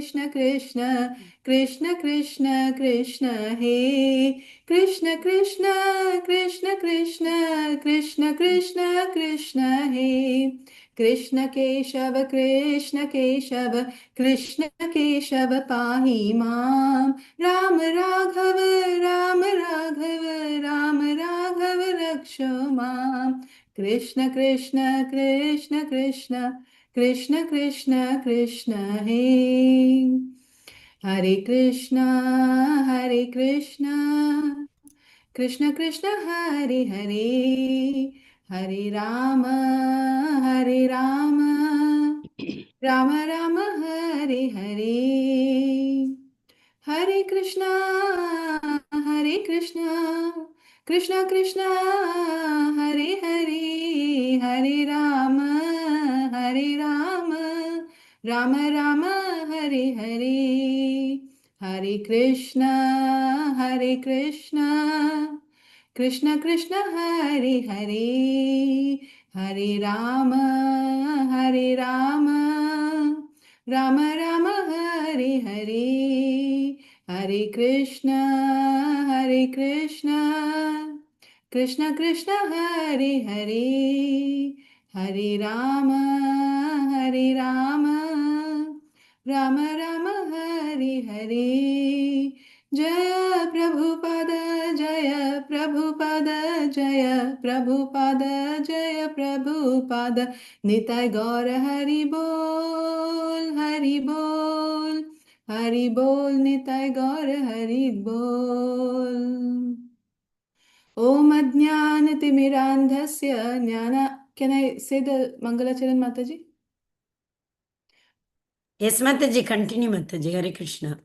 Krishna Krishna Krishna Krishna Krishna He Krishna Krishna Krishna Krishna Krishna Krishna Krishna He Krishna Keshava Krishna Keshava Krishna Keshava Pahi Mam Ram Raghava Ram Raghava Ram Raghava Raksho Mam Krishna Krishna Krishna Krishna Krishna Krishna Krishna He Hare Krishna Hare Krishna Krishna Krishna Hare Hare Hare Rama Hare Rama Rama Rama Hare Hare Hare Krishna Hare Krishna Krishna Krishna Hare Hare Hare Rama Hare Rama Rama Rama Hare Hare Hare Krishna Hare Krishna Krishna Krishna Hare Hare Hare Rama Hare Rama Rama Rama Hare Hare Hare Krishna Hare Krishna Krishna Krishna Hare Hare Hare Rama Hare Rama Rama Rama Hare Hare Jaya Prabhupada Jaya Prabhupada Jaya Prabhupada Jaya Prabhupada Nitai Gaura Hari Bol Hari Bol Hari Bol Nitai Gaura Hari Bol Om Ajnanatimirandhasya Jnana. Can I say the Mangalacharan Mataji? Yes, Mataji, continue Mataji. Hare Krishna.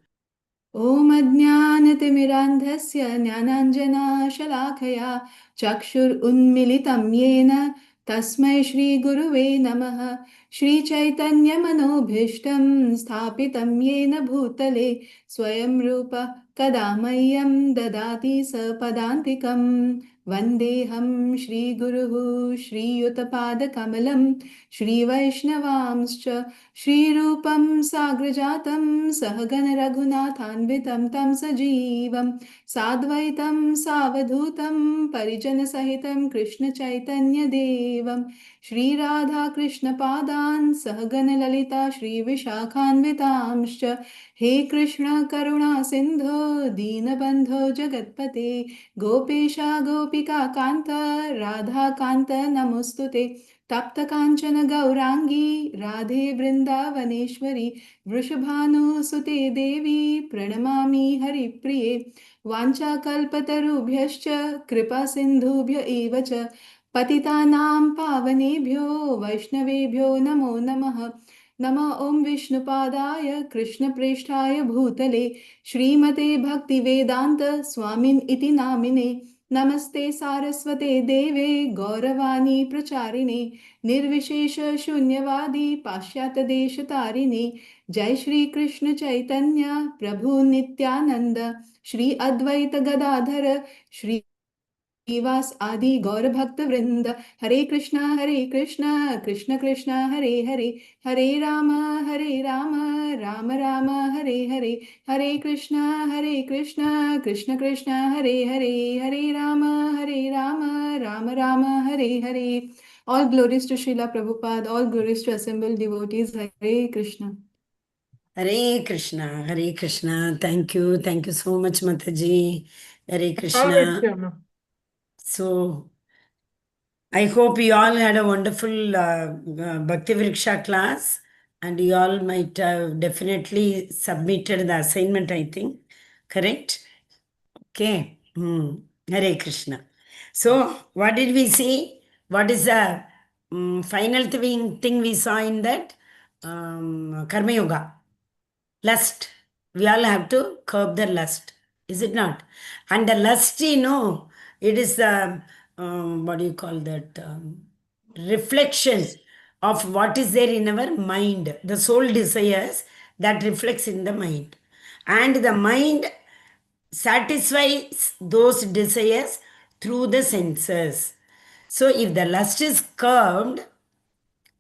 Om Ajnanatimirandhasya Jnananjana Shalakaya Chakshur Unmilitam Yena Tasmai Shri Guruve Namaha Shri Chaitanya Manobhishtam Sthapitam Yena Bhutale Swayam Rupa Kadamayyam Dadati Sapadantikam Vandeham Shri Guruhu Shri Yutapada Kamalam Shri Vaishnavamscha Shri Rupam Sagrajatam Sahagana Raghunathanvitam Tam Sajivam Sadvaitam Savadhutam Parijana Sahitam Krishna Chaitanya Devam Shri Radha Krishna Padan Sahagana Lalita Shri Vishakhanvitamscha He Krishna Karuna Sindho Deenabandho Jagatpate Gopesha Gopika Kanta Radha Kanta Namostute तप्त कांचन गौरांगी राधे वृंदावनेश्वरी वृषभानुसुते देवी प्रणमामि हरिप्रिये वाञ्छाकल्पतरुभ्यश्च कृपा सिन्धुभ्य एव च पतितानां पावनेभ्यो वैष्णवेभ्यो नमो नमः नमः ओं विष्णुपादाय कृष्णप्रेष्ठाय भूतले श्रीमते भक्तिवेदान्त स्वामिन् इति नामिने नमस्ते सारस्वते देवे गौरवाणी प्रचारिणे निर्विशेष शून्यवादी पाश्चात्य देश तारिणे जय श्री कृष्ण चैतन्य प्रभु नित्यानंद श्री अद्वैत गदाधर श्री श्रीवास आदि गौर भक्त वृंद हरे Krishna Krishna Krishna Hare Hare Hare Ram Ram Ram Hare Hare Hare Krishna Krishna Krishna Hare Hare Hare Ram Ram Ram Hare Hare. All glories to Srila Prabhupada, all glories to assembled devotees. Hare Krishna. Hare Krishna. Hare Krishna. Thank you. Thank you so much, Mataji. Hare Krishna. So, I hope you all had a wonderful Bhakti Vriksha class and you all might have definitely submitted the assignment, I think. Correct? Okay. Hare Krishna. So, what did we see? What is the final thing we saw in that? Karma Yoga. Lust. We all have to curb the lust. Is it not? And the lust, it is the, what do you call that? Reflection of what is there in our mind. The soul desires that reflects in the mind. And the mind satisfies those desires through the senses. So if the lust is curbed,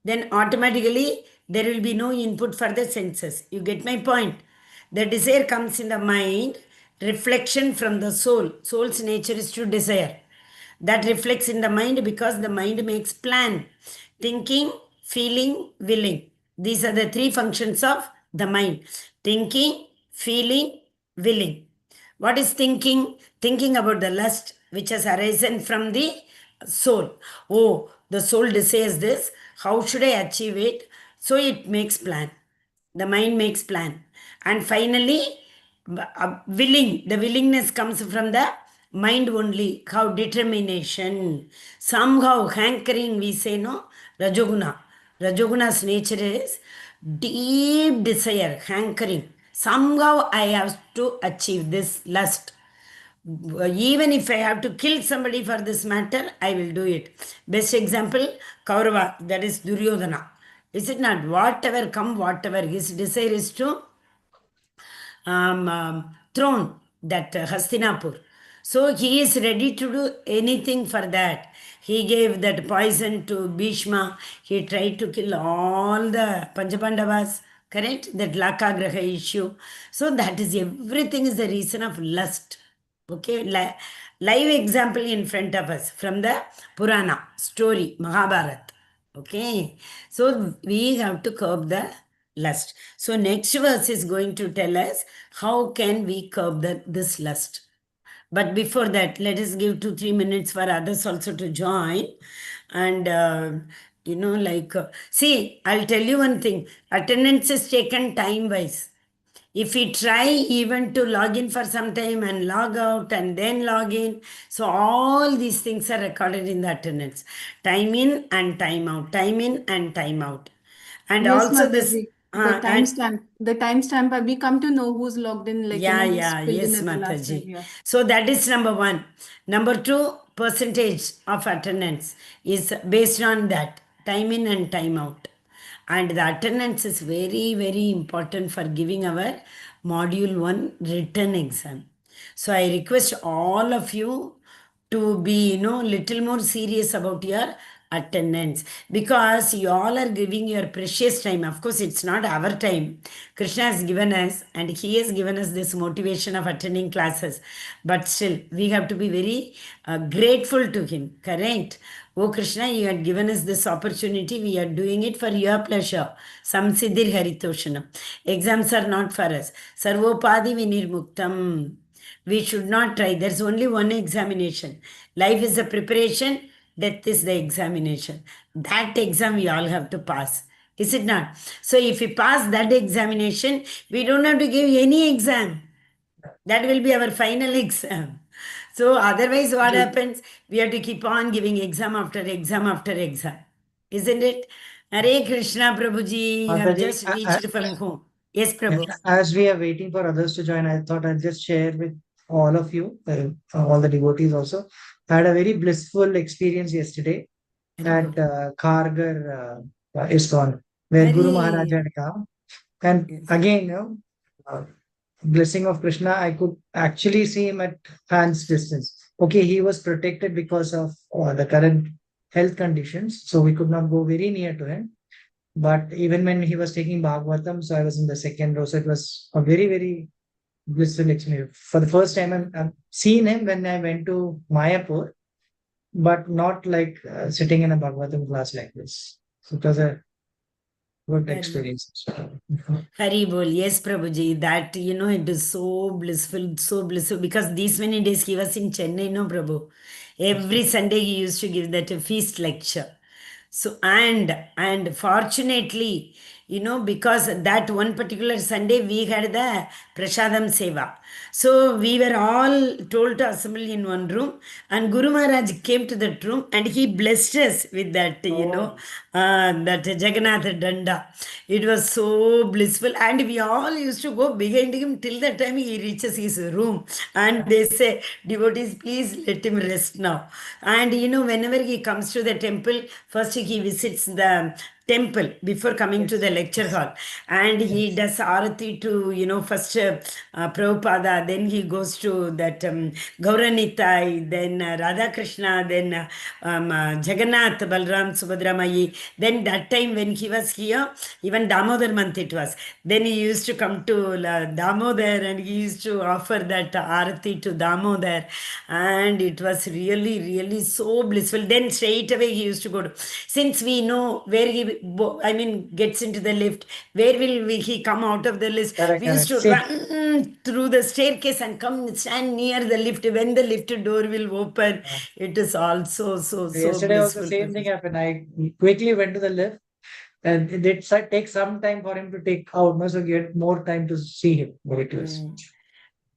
then automatically there will be no input for the senses. You get my point? The desire comes in the mind, reflection from the soul. Soul's nature is to desire. That reflects in the mind because the mind makes plan. Thinking, feeling, willing. These are the three functions of the mind. Thinking, feeling, willing. What is thinking? Thinking about the lust which has arisen from the soul. Oh, the soul desires this. How should I achieve it? So it makes plan. The mind makes plan. And finally, willing. The willingness comes from the mind only. How determination. Somehow hankering, we say, no? Rajoguna. Rajoguna's nature is deep desire, hankering. Somehow I have to achieve this lust. Even if I have to kill somebody for this matter, I will do it. Best example, Kaurava, that is Duryodhana. Is it not? Whatever come, whatever, his desire is to throne, that Hastinapur. So he is ready to do anything for that. He gave that poison to Bhishma. He tried to kill all the Panchapandavas. Correct? That Lakagraha issue. So that is everything is the reason of lust. Okay, live example in front of us from the Purana story, Mahabharata. Okay, so we have to curb the lust. So next verse is going to tell us how can we curb this lust. But before that, let us give 2-3 minutes for others also to join. And see, I'll tell you one thing. Attendance is taken time-wise. If we try even to log in for some time and log out and then log in, so all these things are recorded in the attendance. Time in and time out, time in and time out. And Yes, also this, Mataji. The timestamp, we come to know who's logged in, like, who's filled in yes, at the last time. Mataji. Yeah. So that is number one. Number two, percentage of attendance is based on that, time in and time out. And the attendance is very, very important for giving our module 1 written exam. So I request all of you to be, little more serious about your attendance, because you all are giving your precious time. Of course, it's not our time. Krishna has given us, and he has given us this motivation of attending classes. But still, we have to be very grateful to him. Correct? Oh Krishna, you had given us this opportunity. We are doing it for your pleasure. Samsiddhir Haritoshanam. Exams are not for us. Sarvopadi Vinirmuktam. We should not try. There's only one examination. Life is a preparation, death is the examination. That exam we all have to pass. Is it not? So if we pass that examination, we don't have to give any exam. That will be our final exam. So otherwise, what happens? We have to keep on giving exam after exam after exam. Isn't it? Hare Krishna, Prabhuji, you have Mataji, just reached from home. Yes, yeah, Prabhu. as we are waiting for others to join, I thought I'd just share with all of you, all the devotees also. I had a very blissful experience yesterday at Khargar ISKCON, where Guru Maharaj Hare. had come. And Yes. again, uh, blessing of Krishna, I could actually see him at hand's distance. Okay, he was protected because of the current health conditions, so we could not go very near to him. But even when he was taking Bhagavatam, so I was in the second row, so it was a very, very blissful experience. For the first time, I'm seeing him when I went to Mayapur, but not like sitting in a Bhagavatam class like this. So it was a good Very. experience. Haribol, yes, Prabhuji, that, it is so blissful, because these many days he was in Chennai, no, Prabhu. Every Sunday he used to give that feast lecture. So, and fortunately, because that one particular Sunday we had the Prasadam Seva. So we were all told to assemble in one room, and Guru Maharaj came to that room and he blessed us with that, that Jagannath Danda. It was so blissful, and we all used to go behind him till the time he reaches his room. And they say, devotees, please let him rest now. And whenever he comes to the temple, first he visits the temple before coming to the lecture hall, and he does arati to, first Prabhupada, then he goes to that Gauranitai, then Radha Krishna, then Jagannath, Balram, Subhadramayi. Then that time when he was here, even Damodar month it was. Then he used to come to Damodar and he used to offer that arati to Damodar, and it was really, really so blissful. Then straight away he used to go to, since we know where he, gets into the lift, where will he come out of the list? Correct, We used to correct. Same. run through the staircase and come stand near the lift when the lift door will open. It is also so Yesterday also blissful. same thing happened. I quickly went to the lift, and it did take some time for him to take out, no? So get more time to see him. Very close.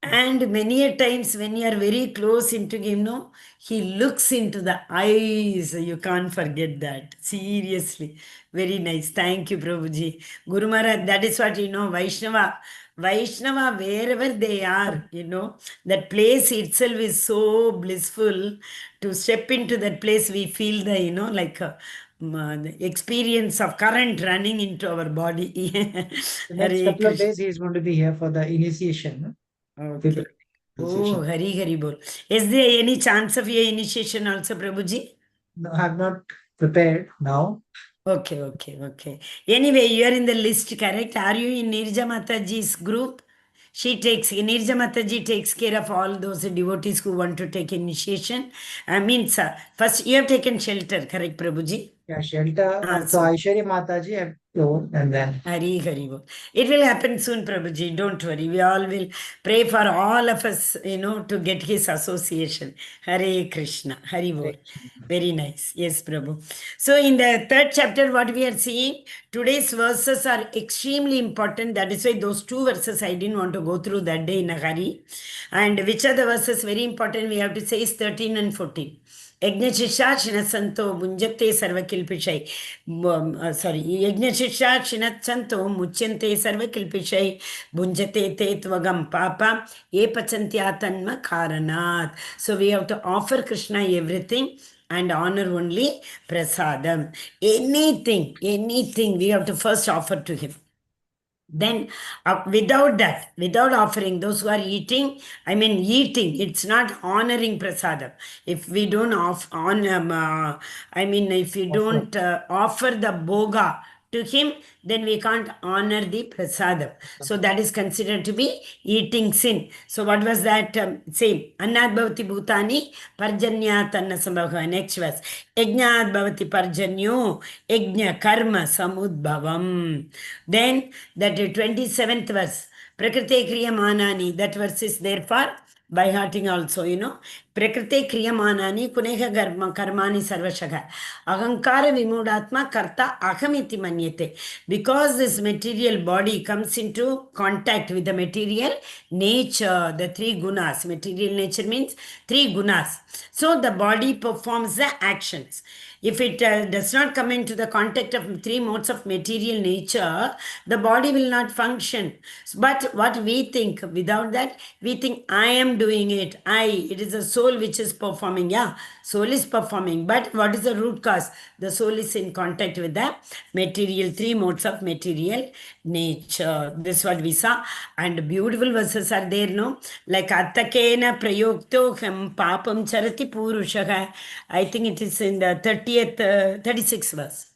And many a times when you are very close into him, no, he looks into the eyes. You can't forget that. Seriously. Very nice. Thank you, Prabhuji. Guru Maharaj, that is what, Vaishnava, wherever they are, that place itself is so blissful. To step into that place, we feel the, the experience of current running into our body. The next Hare couple of Krishna. days, he is going to be here for the initiation. No? Okay. Oh, Hari Bol. Is there any chance of your initiation also, Prabhuji? No, I have not prepared now. Okay. Anyway, you are in the list, correct? Are you in Nirja Mataji's group? Nirja Mataji takes care of all those devotees who want to take initiation. First you have taken shelter, correct, Prabhuji? Yeah, shelter. So so Aishwarya Mataji have told, and then Hari Bol. It will happen soon, Prabhuji. Don't worry. We all will pray for all of us, to get his association. Hare Krishna. Hari Bol. Very nice. Yes, Prabhu. So in the third chapter, what we are seeing, today's verses are extremely important. That is why those two verses I didn't want to go through that day in a hurry. And which are the verses very important? We have to say is 13 and 14. Yajna Shinasanto Bunjate Sarvakilpishai. Yajna Shinasanto Muchente Sarvakilpishai Bunjate Te Tvagam Papa E Pachantyatan Karanat. So we have to offer Krishna everything and honor only prasadam. Anything we have to first offer to him. Then without offering, those who are eating, it's not honoring prasadam. If we don't if we don't offer the boga to him, then we can't honor the prasadam. So that is considered to be eating sin. So what was that? Same. Annad bhavati bhutani parjanyat anna sambhava. Next verse. Yajnat bhavati parjanyo yajna karma samudbhavam. Then that 27th verse. Prakrite kriyamanani. That verse is there for by hearting also, Prakrite kriyamanani kuneha karmani sarvashagha. Ahankara vimudatma karta ahamiti manyate. Because this material body comes into contact with the material nature, the three gunas. Material nature means three gunas. So the body performs the actions. If it does not come into the contact of three modes of material nature, the body will not function. But what we think, without that, we think, I am doing it. It is the soul which is performing. Yeah, soul is performing. But what is the root cause? The soul is in contact with the material, three modes of material nature. This is what we saw. And beautiful verses are there, no? Like Attakena prayoktoham papam charati purushaha. I think it is in the 36th verse.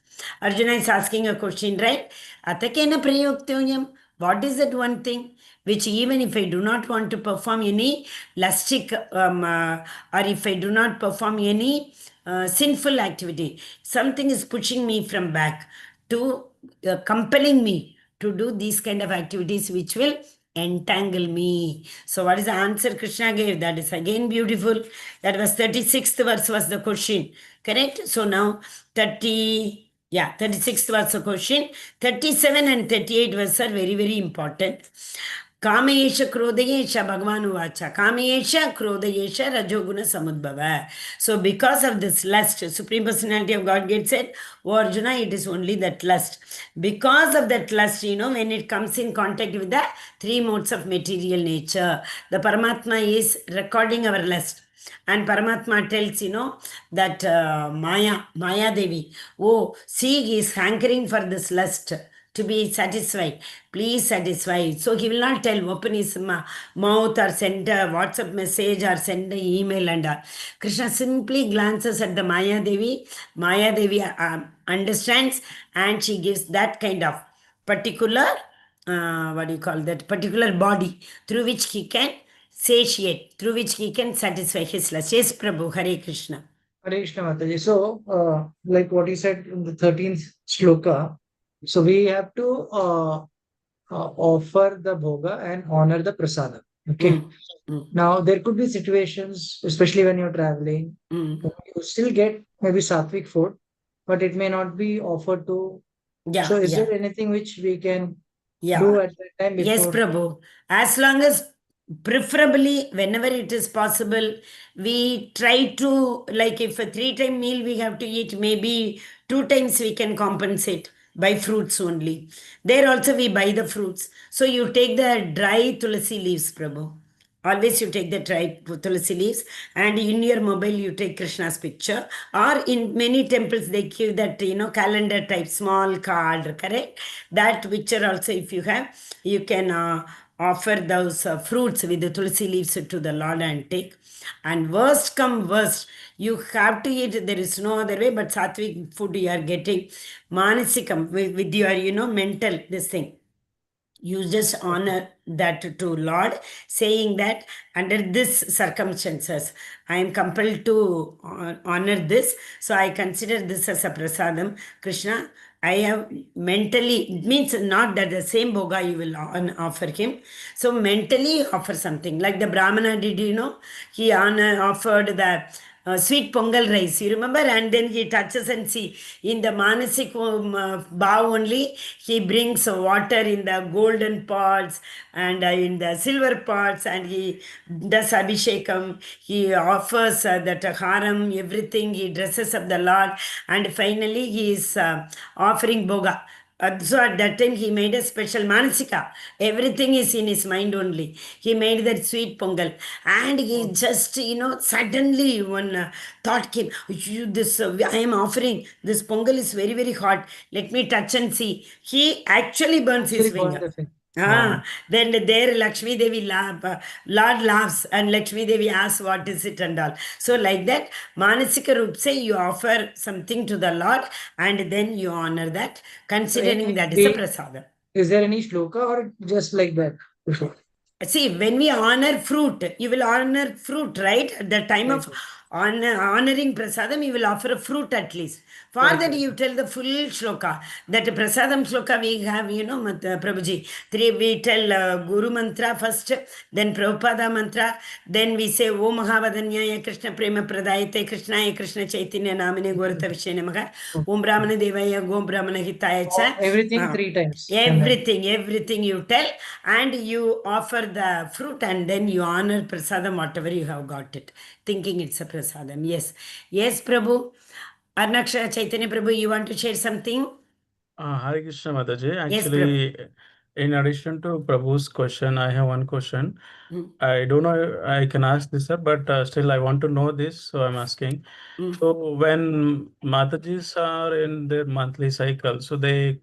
Arjuna is asking a question, right? Atakena prayoktoyam. What is that one thing which even if I do not want to perform any lustic or if I do not perform any sinful activity, something is pushing me from back to compelling me to do these kind of activities which will entangle me. So what is the answer Krishna gave? That is again beautiful. That was 36th verse was the question. Correct? So now 36th was the question. 37 and 38 verses are very, very important. Kamesha Krodayesha Bhagavan Uvacha. Kamesha Krodayesha Rajoguna Samudbhava. So because of this lust, Supreme Personality of Godhead said, oh Arjuna, it is only that lust. Because of that lust, when it comes in contact with the three modes of material nature, the Paramatma is recording our lust. And Paramatma tells, that Maya Devi, oh, see, he is hankering for this lust to be satisfied. Please satisfy. So he will not tell, open his mouth or send a WhatsApp message or send an email and all. Krishna simply glances at the Maya Devi. Maya Devi understands and she gives that kind of particular, what do you call that, particular body through which he can satiate, through which he can satisfy his lust. Yes, Prabhu, Hare Krishna. Hare Krishna Mataji. So, like what he said in the 13th shloka, so we have to offer the bhoga and honor the prasada. Okay. Now, there could be situations, especially when you're traveling, you still get maybe sattvic food, but it may not be offered to. Yeah, So, is yeah. there anything which we can Yeah. do at that time Yes, before? Prabhu. As long as, preferably, whenever it is possible, we try to, like if a 3-time meal we have to eat, maybe 2 times we can compensate by fruits only. There also we buy the fruits. So you take the dry tulsi leaves, Prabhu. Always you take the dry tulsi leaves, and in your mobile you take Krishna's picture, or in many temples they give that, calendar type small card, correct? That picture also, if you have, you can offer those fruits with the tulsi leaves to the Lord and take. And worst come worst, you have to eat, there is no other way, but sattvic food you are getting. Manasikam, with your, mental, this thing. You just honor that to Lord, saying that under this circumstances, I am compelled to honor this. So I consider this as a prasadam. Krishna, I have mentally, it means not that the same bhoga you will offer him. So mentally offer something. Like the Brahmana did, he offered the sweet pongal rice, you remember? And then he touches and see, in the manasik bow only, he brings water in the golden pots and in the silver pots, and he does abhishekam. He offers that haram, everything. He dresses up the Lord, and finally he is offering bhoga. So at that time he made a special manasika. Everything is in his mind only. He made that sweet pongal, and he just, suddenly one thought came, this I am offering, this pongal is very, very hot. Let me touch and see. He actually burns his Actually, burn finger. the thing. Wow. Then there Lakshmi Devi Lord laughs, and Lakshmi Devi asks what is it and all. So like that, Manasika Rupse, you offer something to the Lord and then you honor that, considering that is a prasada. Is there any shloka or just like that? See, when we honor fruit, you will honor fruit, right? At the time of honoring prasadam, you will offer a fruit at least. For that, you tell the full shloka. That prasadam shloka we have, Prabhuji. We tell Guru mantra first, then Prabhupada mantra, then we say Om Mahavadanyaya Krishna Prema Pradayate Krishnaya Krishna Chaitanya Namine Gorata Vishya Namaha Om Brahmana Devaya Gom Brahmana Hitaya Cha. Everything 3 times. Everything you tell, and you offer the fruit, and then you honor prasadam, whatever you have got it, thinking it's a prasadam. Yes, Prabhu. Arnaksha Chaitanya Prabhu, you want to share something? Hare Krishna Mataji. Yes, Actually, in addition to Prabhu's question, I have one question. Mm. I don't know if I can ask this, sir, but still I want to know this, so I'm asking. So when Matajis are in their monthly cycle, so they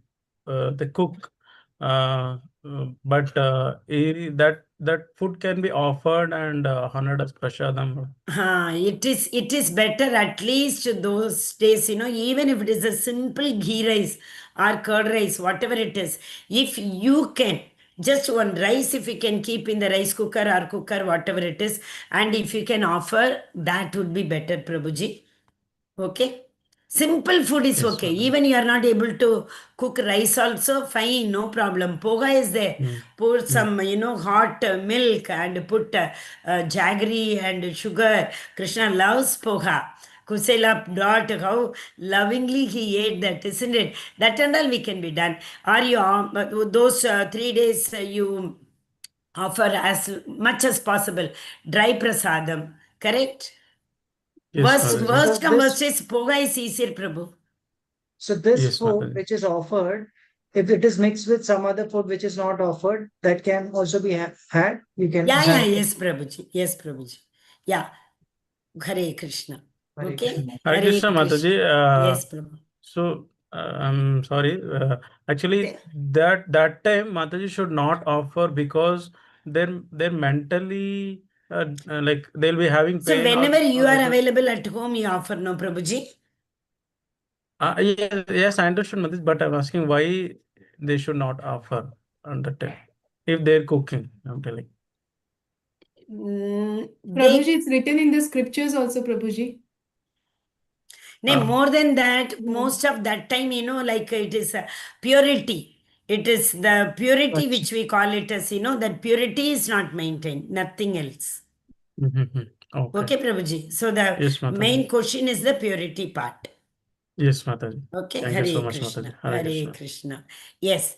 cook, but that food can be offered and honored as prasadam. It is better at least those days, even if it is a simple ghee rice or curd rice, whatever it is, if you can, just one rice, if you can keep in the rice cooker or cooker, whatever it is, and if you can offer, that would be better, Prabhuji. Okay? Simple food is Yes, okay. Mataji. Even you are not able to cook rice also, fine, no problem. Poga is there. Pour some, hot milk and put jaggery and sugar. Krishna loves poha. Kusela brought how lovingly he ate that, isn't it? That and all we can be done. Are you, those 3 days you offer as much as possible. Dry prasadam, correct? Yes, Worst Mataji. come worst is poga is easier, Prabhu. So this Yes, food Mataji. which is offered, if it is mixed with some other food which is not offered, that can also be had. You can have. Yes, Prabhuji. Yes, Prabhuji. Yeah. Hare Krishna. Hare Okay? Krishna. Hare Krishna, Mataji. Yes, Prabhu. So, I'm sorry. Actually, that time Mataji should not offer because they're mentally like they'll be having So, pain whenever you are or available at home, you offer, no, Prabhuji? yes, I understand Mataji, but I'm asking why they should not offer on that time if they're cooking. I'm telling. Prabhuji, it's written in the scriptures also, Prabhuji. No, more than that, most of that time, like it is purity. It is the purity which we call it as, that purity is not maintained, nothing else. Okay. Okay, Prabhuji. So the Yes, Mataji. main question is the purity part. Yes, Mataji. Okay, Thank Hare you so much, Krishna. Mataji. Hare Hare Krishna. Krishna. Yes.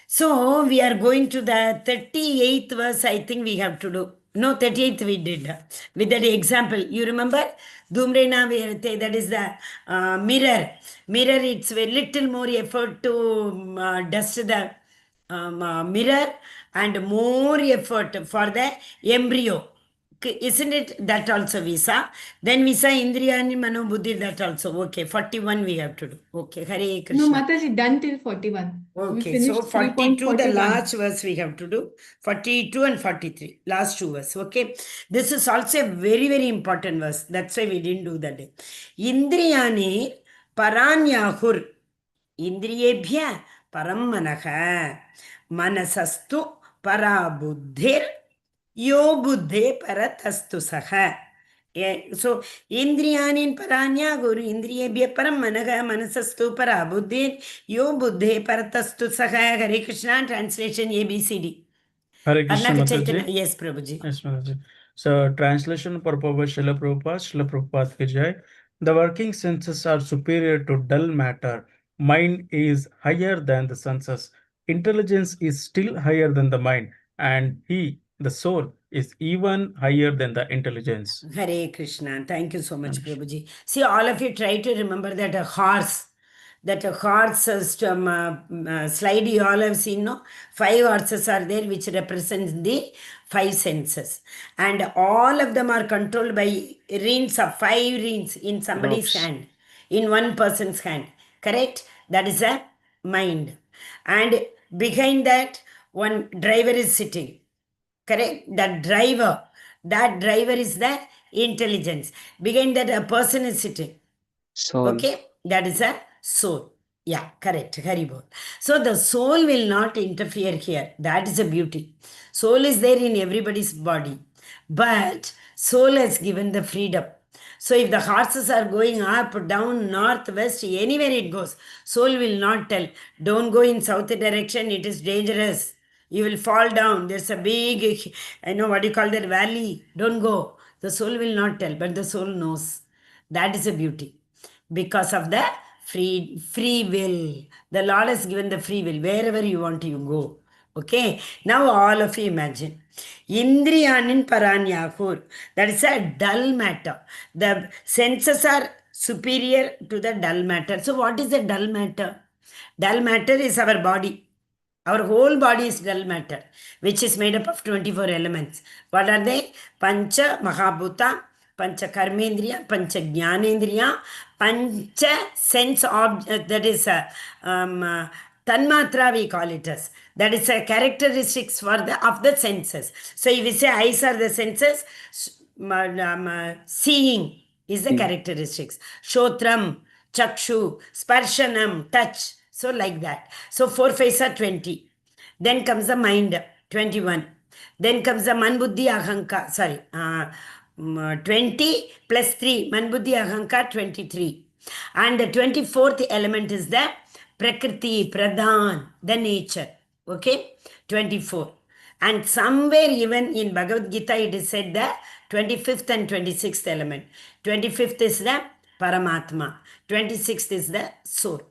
So we are going to the 38th verse, I think we have to do. No, 38th we did. With that example, you remember? Dhumrena Virate, that is the mirror. Mirror, it's a little more effort to dust the mirror and more effort for the embryo. Isn't it that also Visa? Then Visa Indriyani Mano Buddhi, that also. Okay, 41 we have to do. Okay, Hare Krishna. No, Mataji, done till 41. Okay, so 42, the last verse we have to do. 42 and 43, last two verse. Okay, this is also a very, very important verse. That's why we didn't do that day. Indriyani paranyahur. Indriyebhya paramanaha. Manasastu parabuddhir. Yo buddhe paratastu saha. So, Indriyanin paranya guru indriyebhya param managa manasastu para buddhin yo buddhe paratastu saha. Hare Krishna, translation ABCD. Hare Krishna, Mataji. Yes, Prabhuji. Yes, Mataji. So, translation purpose Srila Prabhupada ki jai. The working senses are superior to dull matter. Mind is higher than the senses. Intelligence is still higher than the mind. And the soul, is even higher than the intelligence. Hare Krishna. Thank you so much, Prabhuji. See, all of you try to remember that a horse slide you all have seen, no? 5 horses are there which represents the 5 senses. And all of them are controlled by reins of 5 reins in somebody's hand, in one person's hand. Correct? That is a mind. And behind that, one driver is sitting. Correct? That driver is the intelligence. Behind that, a person is sitting. Soul. Okay, that is a soul. Yeah, correct. Haribol. So the soul will not interfere here. That is a beauty. Soul is there in everybody's body, but soul has given the freedom. So if the horses are going up, down, north, west, anywhere it goes, soul will not tell, don't go in south direction, it is dangerous. You will fall down. There's a big, what you call that, valley. Don't go. The soul will not tell, but the soul knows. That is a beauty. Because of the free will. The Lord has given the free will. Wherever you want, you go. Okay. Now all of you imagine. Indriyanin paranyahur. That is a dull matter. The senses are superior to the dull matter. So what is a dull matter? Dull matter is our body. Our whole body is dull matter, which is made up of 24 elements. What are they? Pancha Mahabhuta, Pancha Karmendriya, Pancha Jnanendriya, Pancha sense object, that is Tanmatra we call it as. That is a characteristics of the senses. So if we say eyes are the senses, seeing is the characteristics. Shotram, Chakshu, Sparshanam, touch. So like that. So 4 5s are 20. Then comes the mind, 21. Then comes the Manbuddhi Ahanka. 20 plus 3. Manbuddhi Ahanka, 23. And the 24th element is the Prakriti, Pradhan, the nature. Okay? 24. And somewhere even in Bhagavad Gita it is said the 25th and 26th element. 25th is the Paramatma. 26th is the soul.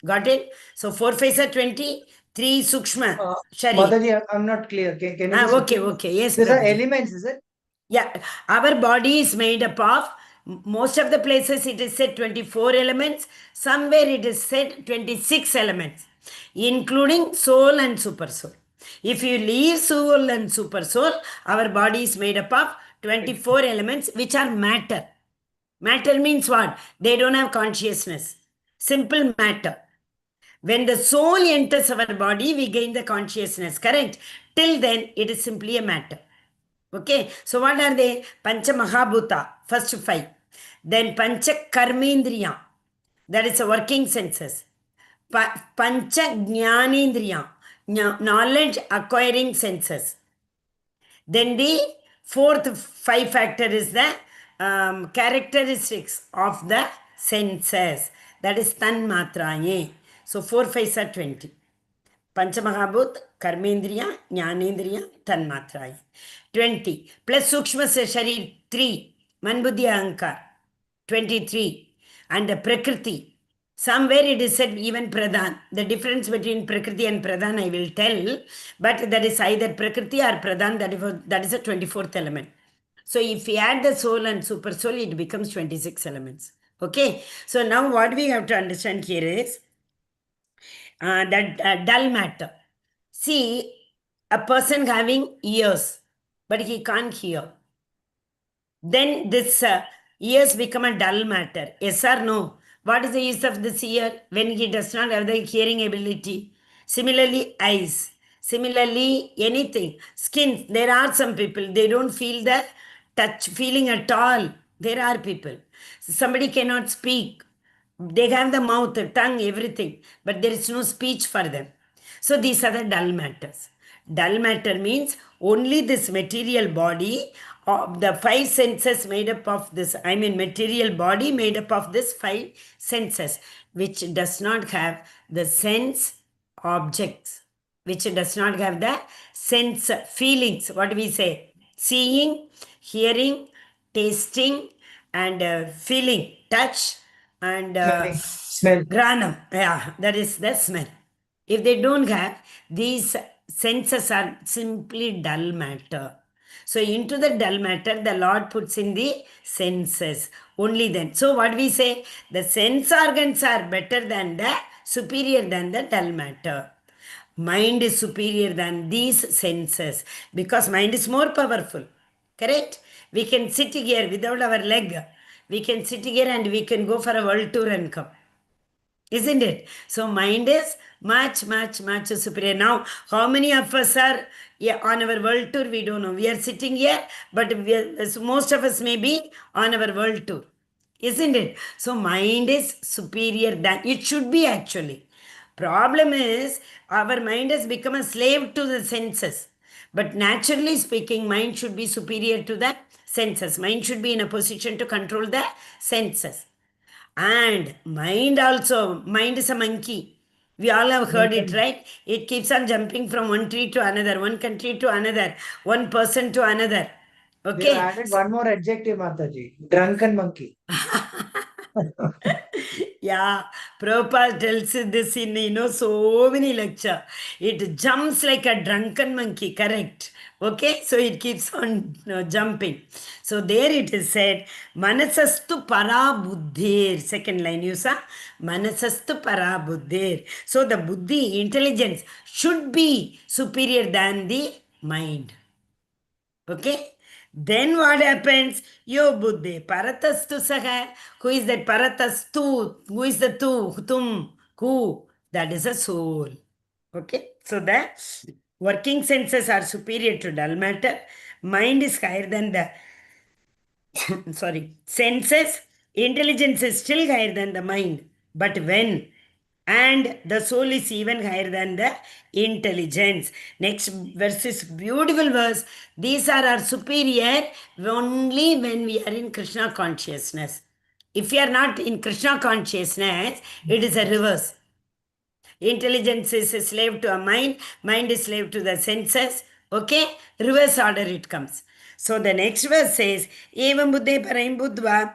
Got it? So 4 5s are 20, 3 Sukshma. Mataji, I'm not clear. Can you just okay. Yes, these are Prabhuji. elements, is it? Yeah. Our body is made up of, most of the places it is said 24 elements. Somewhere it is said 26 elements, including soul and super soul. If you leave soul and super soul, our body is made up of 24 elements which are matter. Matter means what? They don't have consciousness. Simple matter. When the soul enters our body, we gain the consciousness, correct? Till then, it is simply a matter. Okay, so what are they? Pancha Mahabhuta, first 5. Then Pancha Karmendriya, that is a working senses. Pancha Jnanendriya, knowledge acquiring senses. Then the fourth 5 factor is the characteristics of the senses. That is Tan Matraye. So 4 5s are 20. Panchamahabhut, Karmendriya, Jnanendriya, Tanmatraya. 20. Plus Sukshma Sharir 3. Manbuddhi Ahankar 23. And the Prakriti. Somewhere it is said even Pradhan. The difference between Prakriti and Pradhan I will tell. But that is either Prakriti or Pradhan. That is a 24th element. So if we add the soul and super soul, it becomes 26 elements. Okay. So now what we have to understand here is that dull matter. See, a person having ears, but he can't hear. Then this ears become a dull matter. Yes or no? What is the use of this ear when he does not have the hearing ability? Similarly, eyes. Similarly, anything. Skin. There are some people, they don't feel the touch feeling at all. There are people. Somebody cannot speak. They have the mouth, the tongue, everything, but there is no speech for them. So these are the dull matters. Dull matter means only this material body, of the 5 senses made up of this, material body made up of this 5 senses, which does not have the sense objects, which does not have the sense feelings. What do we say? Seeing, hearing, tasting, and feeling, touch, and Smell. granam. Yeah, that is the smell. If they don't have, these senses are simply dull matter. So into the dull matter, the Lord puts in the senses. Only then. So what we say? The sense organs are better than the, superior than the dull matter. Mind is superior than these senses because mind is more powerful. Correct? We can sit here without our leg. We can sit here and we can go for a world tour and come. Isn't it? So mind is much, much, much superior. Now, how many of us are on our world tour? We don't know. We are sitting here, but most of us may be on our world tour. Isn't it? So mind is superior than it should be actually. Problem is our mind has become a slave to the senses. But naturally speaking, mind should be superior to the senses. Mind should be in a position to control the senses. And mind also, mind is a monkey. We all have heard it, right? It keeps on jumping from one tree to another, one country to another, one person to another. They Okay. added one more adjective, Mataji. Drunken monkey. Yeah, Prabhupada tells this in so many lecture. It jumps like a drunken monkey, correct? Okay, so it keeps on jumping. So there it is said, Manasastu para buddhir. Second line, you saw? Manasastu para buddhir. So the buddhi, intelligence, should be superior than the mind. Okay? Then what happens? Yo buddhi, paratastu saha. Who is that paratastu? Who is the tu? Tum? Who? That is a soul. Okay? So the working senses are superior to dull matter. Mind is higher than the senses. Intelligence is still higher than the mind. But when? And the soul is even higher than the intelligence. Next verse is beautiful verse. These are our superior only when we are in Krishna consciousness. If we are not in Krishna consciousness, it is a reverse. Intelligence is a slave to a mind, mind is slave to the senses. Okay? Reverse order it comes. So the next verse says, Evam buddhe paraim buddhva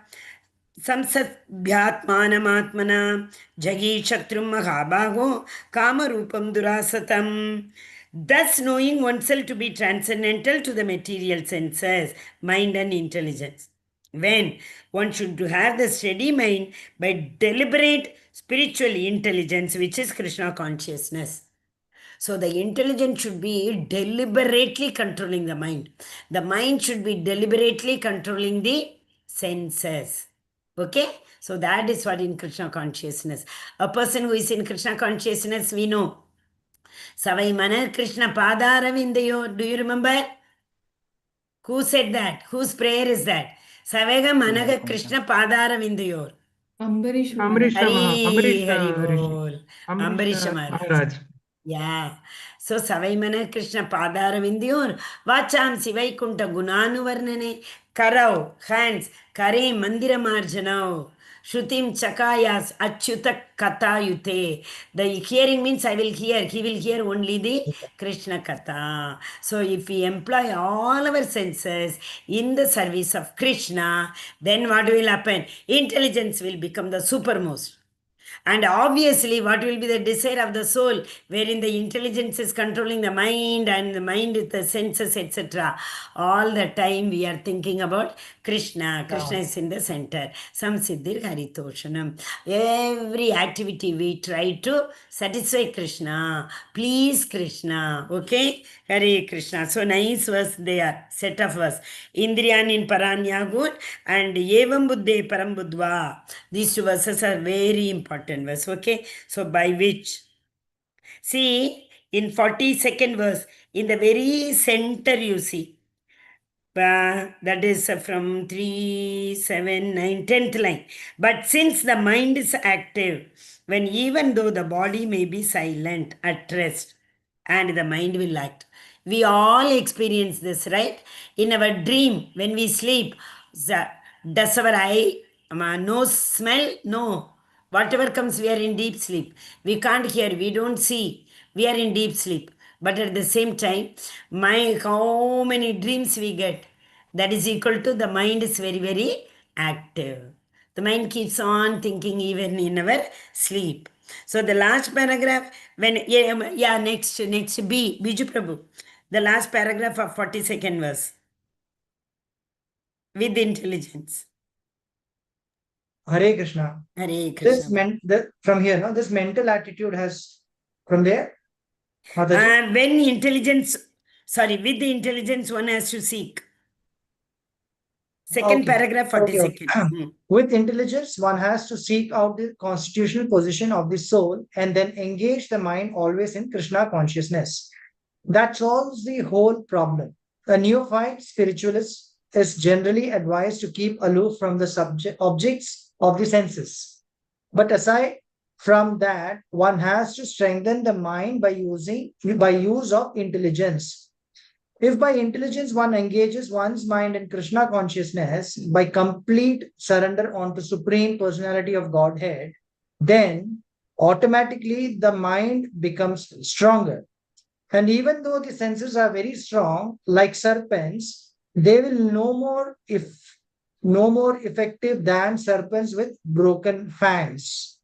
Samsabhyatmanamaatmana Jagi Shatrum Mahabaho Kamarupam Durasatam. Thus knowing oneself to be transcendental to the material senses, mind and intelligence. When one should have the steady mind by deliberate spiritual intelligence, which is Krishna consciousness. So the intelligence should be deliberately controlling the mind. The mind should be deliberately controlling the senses. Okay? So that is what in Krishna consciousness. A person who is in Krishna consciousness, we know. Savai Mana Krishna Padaravindayo. Do you remember? Who said that? Whose prayer is that? Savega Managa Krishna Padaravindayor. Ambarish Ambarish Hari Hari Ambarish Bol. Ambarish Ambarish Maharaj. Yeah. So Savaimana Krishna Padaravindyur Vacham Sivaikunta Gunanuvarnane Karau hands Kare Mandira Marjanao Shrutim Chakayas Achyuta Katayute. The hearing means I will hear, he will hear only the Krishna Katha. So if we employ all our senses in the service of Krishna, then what will happen? Intelligence will become the supermost. And obviously, what will be the desire of the soul, wherein the intelligence is controlling the mind and the mind is the senses, etc. All the time we are thinking about Krishna. Krishna is in the center. Samsiddhir Haritoshanam. Every activity we try to satisfy Krishna, please Krishna. Okay? Hare Krishna. So nice verse there, set of verse. Indriyanin Paranyagun and Evam Buddhe Param Buddhva. These two verses are very important verse. Okay? So by which? See, in 42nd verse, in the very center you see, that is from 3, 7, 9, 10th line. But since the mind is active, when even though the body may be silent at rest, and the mind will act. We all experience this, right? In our dream, when we sleep, does our eye, nose smell? No. Whatever comes, we are in deep sleep. We can't hear, we don't see. We are in deep sleep. But at the same time, how many dreams we get? That is equal to the mind is very, very active. The mind keeps on thinking even in our sleep. So the last paragraph, next B, Biju Prabhu. The last paragraph of 42nd verse. With intelligence. Hare Krishna. Hare Krishna. From here, no, this mental attitude has from there. With the intelligence one has to seek. Second paragraph, 42nd. Okay. With intelligence, one has to seek out the constitutional position of the soul and then engage the mind always in Krishna consciousness. That solves the whole problem. A neophyte spiritualist is generally advised to keep aloof from the objects of the senses. But aside from that, one has to strengthen the mind by use of intelligence. If by intelligence one engages one's mind in Krishna consciousness by complete surrender onto Supreme Personality of Godhead, then automatically the mind becomes stronger. And even though the senses are very strong, like serpents, they will no more effective than serpents with broken fangs.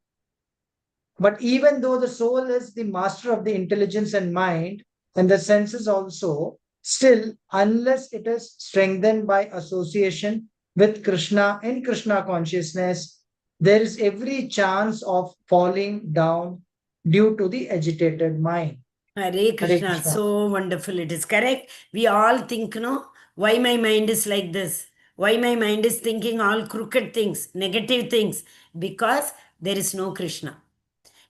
But even though the soul is the master of the intelligence and mind, and the senses also, still, unless it is strengthened by association with Krishna in Krishna consciousness, there is every chance of falling down due to the agitated mind. Hare Krishna, so wonderful. It is correct. We all think, no, why my mind is like this? Why my mind is thinking all crooked things, negative things? Because there is no Krishna.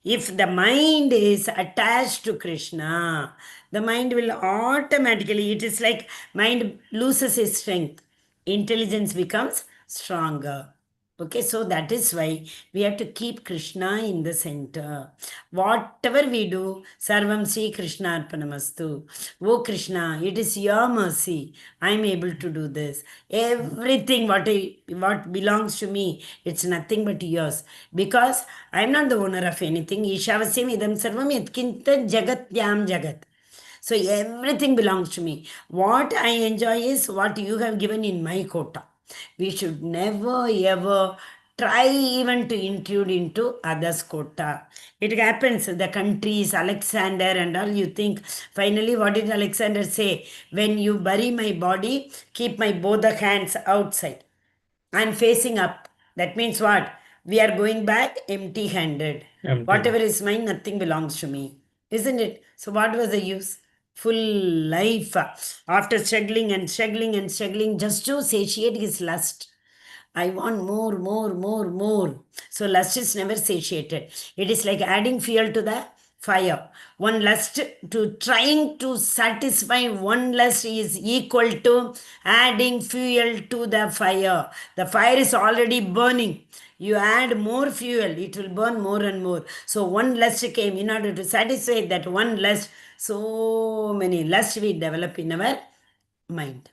If the mind is attached to Krishna, the mind will automatically, it is like mind loses its strength. Intelligence becomes stronger. Okay, so that is why we have to keep Krishna in the center. Whatever we do, Sarvam Sri Krishna Arpanamastu. Oh Krishna, it is your mercy. I am able to do this. Everything what belongs to me, it's nothing but yours. Because I am not the owner of anything. Ishavasyam idam sarvam yatkinta jagat yam jagat. So everything belongs to me. What I enjoy is what you have given in my quota. We should never ever try even to intrude into others' quota. It happens, the countries, Alexander and all, you think, finally what did Alexander say? When you bury my body, keep my both the hands outside and facing up. That means what? We are going back empty-handed. Whatever is mine, nothing belongs to me. Isn't it? So what was the use? Full life after struggling and struggling and struggling just to satiate his lust. I want more, more, more, more. So lust is never satiated. It is like adding fuel to the fire. One lust to trying to satisfy one lust is equal to adding fuel to the fire. The fire is already burning. You add more fuel, it will burn more and more. So one lust came in order to satisfy that one lust. So many lusts we develop in our mind.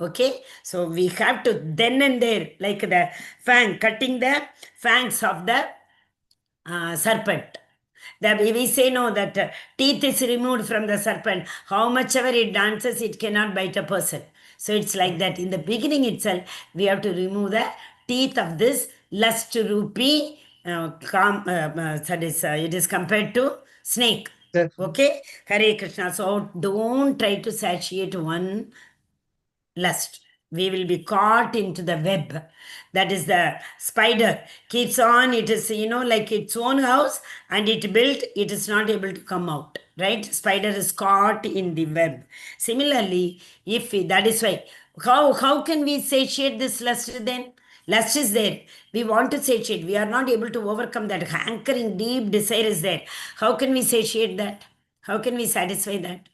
Okay, so we have to then and there, like the fang, cutting the fangs of the serpent. That we say no, that teeth is removed from the serpent. How much ever it dances, it cannot bite a person. So it's like that. In the beginning itself, we have to remove the teeth of this lust rupee. It is compared to snake. Definitely. Okay, Hare Krishna. So don't try to satiate one lust. We will be caught into the web. That is the spider. Keeps on, it is, like its own house and it built, it is not able to come out. Right? Spider is caught in the web. Similarly, that is why, how can we satiate this lust then? Lust is there. We want to satiate. We are not able to overcome that. Hankering, deep desire is there. How can we satiate that? How can we satisfy that?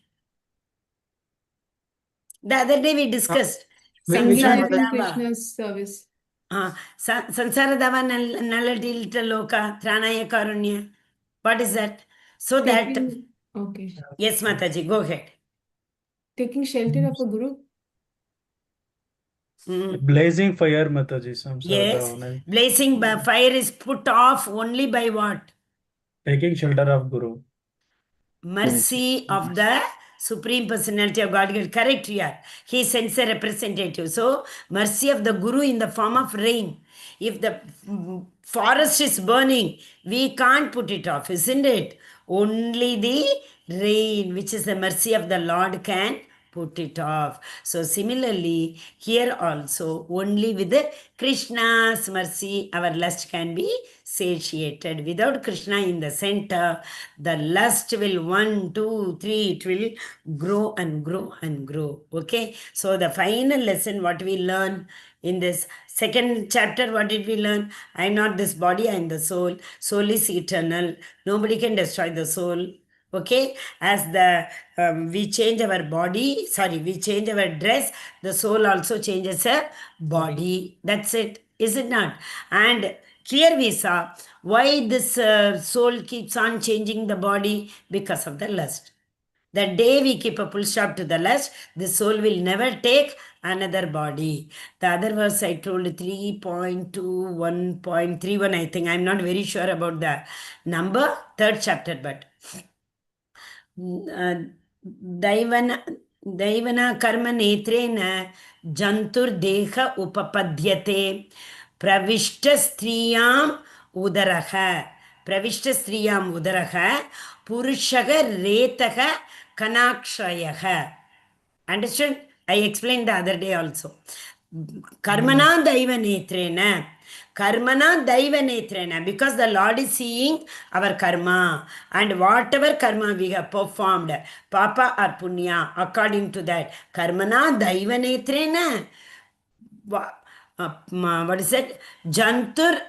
The other day we discussed Which Engaging one, Sansara in Mataji? Dava. Krishna's service. Sansara Dava Naladilta Loka Tranaya Karunya. What is that? So that, Okay. yes, Mataji, go ahead. Taking shelter of a guru. Blazing fire, Mataji. Yes, blazing fire is put off only by what? Taking shelter of Guru. Mercy of the Supreme Personality of Godhead. Correct here. He sends a representative. So, mercy of the Guru in the form of rain. If the forest is burning, we can't put it off, isn't it? Only the rain, which is the mercy of the Lord, can put it off. So similarly, here also, only with the Krishna's mercy, our lust can be satiated. Without Krishna in the center, the lust will 1, 2, 3, it will grow and grow and grow. Okay, so the final lesson, what we learn in this second chapter, what did we learn? I am not this body, I am the soul. Soul is eternal. Nobody can destroy the soul. Okay, as the we change our body, we change our dress, the soul also changes her body. That's it, is it not? And here we saw why this soul keeps on changing the body, because of the lust. The day we keep a full stop to the lust, the soul will never take another body. The other verse I told 3.21.31, I think. I'm not very sure about the number, third chapter, but दैवना कर्म नेत्रेण जन्तुर्देह उपपद्यते प्रविष्टस्त्रियाम् उदरः पुरुषः रेतः कनाक्षयः. Understood? I explained the other day also. Karmana daiva netrena. Karmana daiva netrena. Because the Lord is seeing our karma. And whatever karma we have performed, papa or punya, according to that. Karmana daiva netrena. What is it? Jantur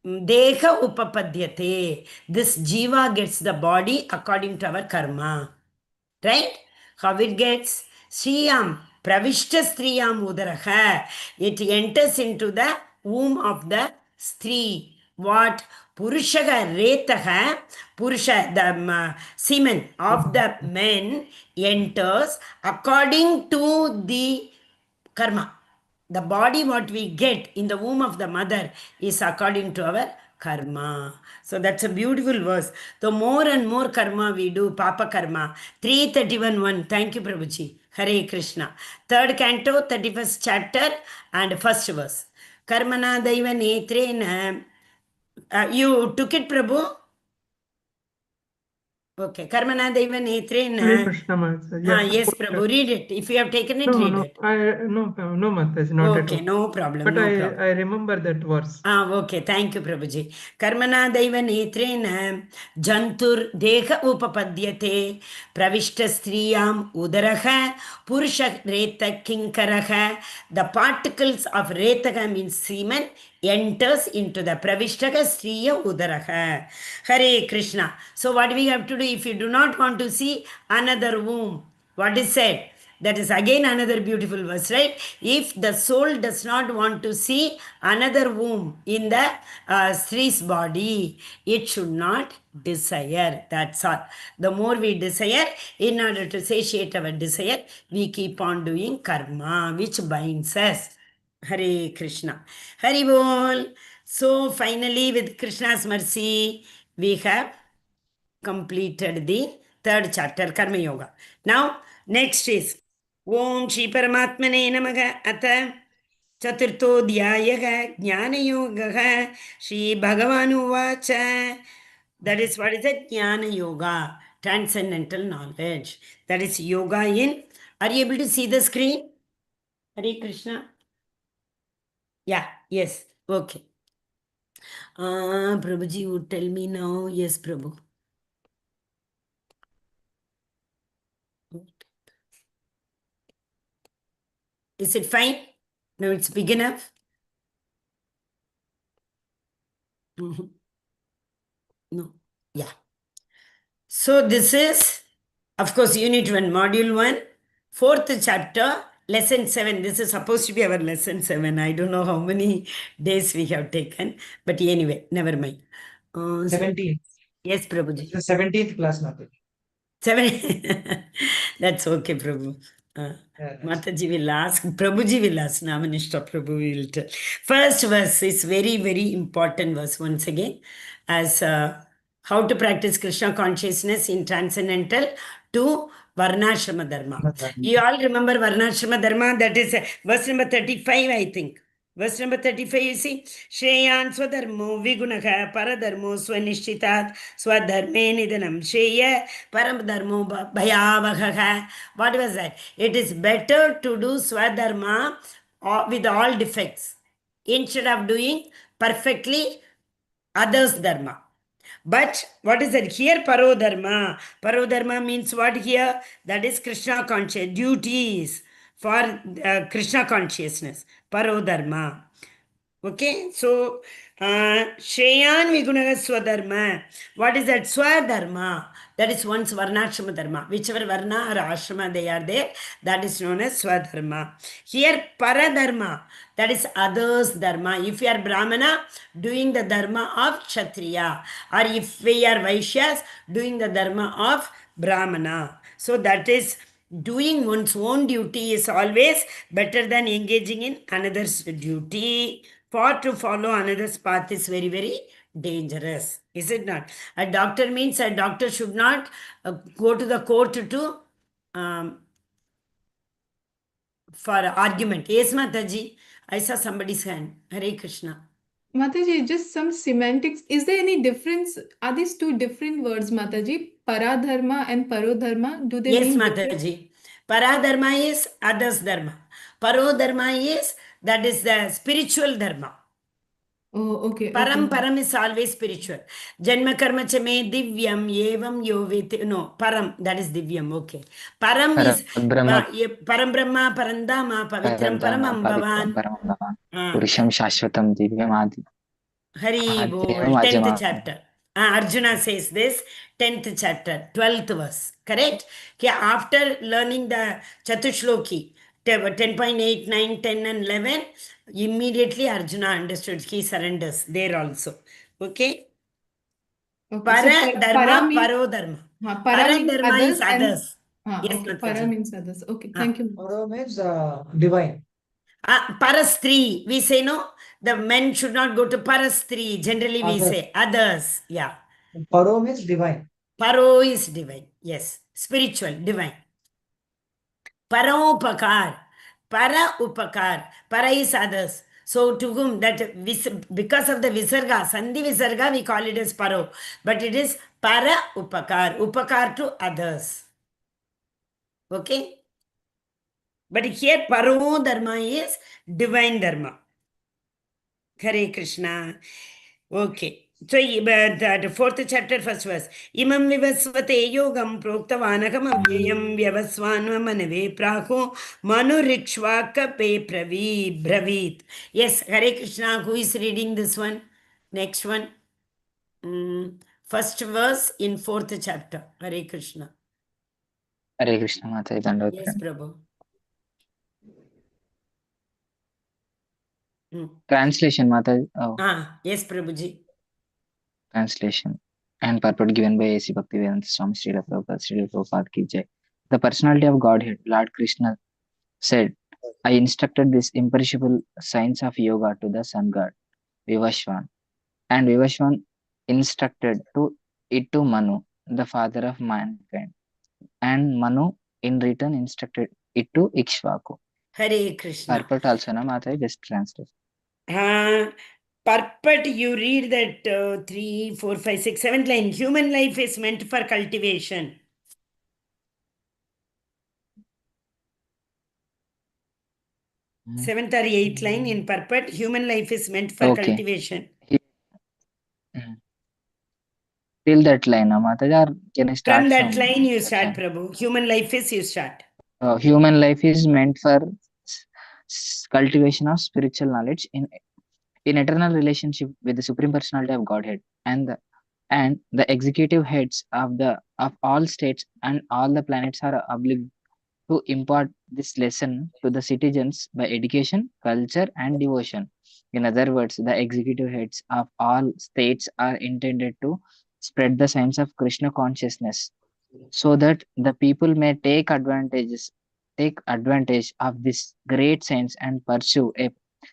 deha upapadyate. This jiva gets the body according to our karma. Right? How it gets? Sriyam, pravishta striyam udaraha. It enters into the womb of the stri. What? Purushaga retaha. Purusha, the semen of the men enters according to the karma. The body what we get in the womb of the mother is according to our karma. So that's a beautiful verse. The more and more karma we do, Papa Karma. 331.1. Thank you, Prabhuji. Hare Krishna. Third canto, 31st chapter and first verse. Karmana Daiva Netrena. You took it, Prabhu? Okay. Karmana Deva Hare Netrena. Krishna Mataji. Yeah, Yes, Prabhu, read it. If you have taken it, no, read no, it. no, Mataji, not at Okay, all. no problem, But no problem. I remember that verse. Okay, thank you, Prabhuji. Karmana Daiva Netrena Jantur Deha Upapadyate Pravishta Striyam Udaraha Purusha Reta Kinkaraha. The particles of Retaka means semen enters into the Pravishtaka Striya Udaraha. Hare Krishna. So what we have to do if you do not want to see another womb? What is said? That is again another beautiful verse, right? If the soul does not want to see another womb in the Stri's body, it should not desire. That's all. The more we desire, in order to satiate our desire, we keep on doing karma, which binds us. Hare Krishna. Hari Bol. So finally, with Krishna's mercy, we have completed the third chapter, Karma Yoga. Now, next is Om Shri Paramatmane Namaha Atha Chaturtodhyayah Jnana Yoga Shri Bhagavanu Vacha. That is what is it? Jnana Yoga, transcendental knowledge. That is yoga in. Are you able to see the screen? Hare Krishna. Yeah, yes, okay. Prabhuji would tell me now. Yes, Prabhu. Is it fine? Now it's big enough? No. Yeah. So this is, of course, Unit 1, Module 1, 4th chapter, Lesson 7. This is supposed to be our Lesson 7. I don't know how many days we have taken. But anyway, never mind. 17th. Yes, Prabhuji. It's the 17th class, Mataji. 7. That's okay, Prabhu. Mataji will ask, Prabhuji will ask, Namanishta Prabhu will tell. First verse is very, very important verse once again, as how to practice Krishna consciousness in transcendental to Varnashrama Dharma. You all remember Varnashrama Dharma? That is verse number 35, I think. Verse number 35, you see, Shreyan Swadharmo Vigunaha Paradharmo Swanishchitat Swadharme Nidanam Shreya Paradharmo Bhayavahaha. What was that? It is better to do Swadharma with all defects instead of doing perfectly others' dharma. But what is that? Here Parodharma. Parodharma means what here? That is Krishna conscious duties for Krishna consciousness. Parodharma. Okay, so Shreyan Vigunaga Swadharma. What is that? Swadharma. That is one's Varnashrama Dharma. Whichever Varna or Ashrama they are there, that is known as Swadharma. Here Paradharma. That is others' Dharma. If you are Brahmana, doing the Dharma of Kshatriya. Or if we are Vaishyas, doing the Dharma of Brahmana. So that is doing one's own duty is always better than engaging in another's duty. For to follow another's path is very, very dangerous. Is it not? A doctor means a doctor should not go to the court to for argument. Yes, Mataji. I saw somebody's hand. Hare Krishna. Mataji, just some semantics. Is there any difference? Are these two different words, Mataji? Paradharma and Parodharma? Do they Yes, mean different? Mataji. Paradharma is others' dharma. Parodharma is, that is the spiritual dharma. Oh, okay. Param is always spiritual. Janma karma chame divyam evam yovete. No, param, that is divyam, okay. Param is param brahma, parandama, pavitram paramam bhavan. Purusham Shashvatam Divyamadi. Hari Bol, 10th chapter. Arjuna says this, 10th chapter, 12th verse. Correct? Okay, after learning the Chatushloki, 10.8, 9, 10 and 11, immediately Arjuna understood. He surrenders there also. Okay? Para dharma, paro dharma. Para dharma is others. Yes, okay. Para means others. Okay, thank you. Paro means divine. Parastri, we say no, the men should not go to Parastri. Generally, we say others. Yeah. Paro means divine. Paro is divine. Yes. Spiritual, divine. Paropakar. Para upakar. Para is others. So to whom that because of the visarga, sandhi visarga, we call it as paro. But it is para upakar, upakar to others. Okay? But here paro dharma is divine dharma. Hare Krishna. Okay. So the fourth chapter, first verse. Imam vivasvate yogam proktavanakam avyayam vyavasvanva manave prako manurikshvaka pe bravit. Yes, Hare Krishna. Who is reading this one? Next one. First verse in fourth chapter. Hare Krishna. Hare Krishna Mataji Dandavati. Yes, Prabhu. Translation Mataji. Oh, Yes, Prabhuji. translation and purport given by A.C. Bhaktivedanta Swami Srila Prabhupada. Srila Prabhupada ki jai. The personality of Godhead, Lord Krishna, said, I instructed this imperishable science of yoga to the sun god, Vivaswan. And Vivaswan instructed it to Manu, the father of mankind. And Manu, in return, instructed it to Ikshvaku. Hare Krishna. Purport also, na Mataji, just translate. Purport, you read that 3, 4, 5, 6, 7th line. Human life is meant for cultivation. Seventh or eighth line in purport, human life is meant for cultivation. Till that line, Mataji, or can I start from that line you start, Prabhu. Human life is you start. Human life is meant for cultivation of spiritual knowledge in eternal relationship with the Supreme Personality of Godhead and the executive heads of all states and all the planets are obliged to impart this lesson to the citizens by education, culture, and devotion. In other words, the executive heads of all states are intended to spread the science of Krishna consciousness so that the people may take advantage of this great science and pursue a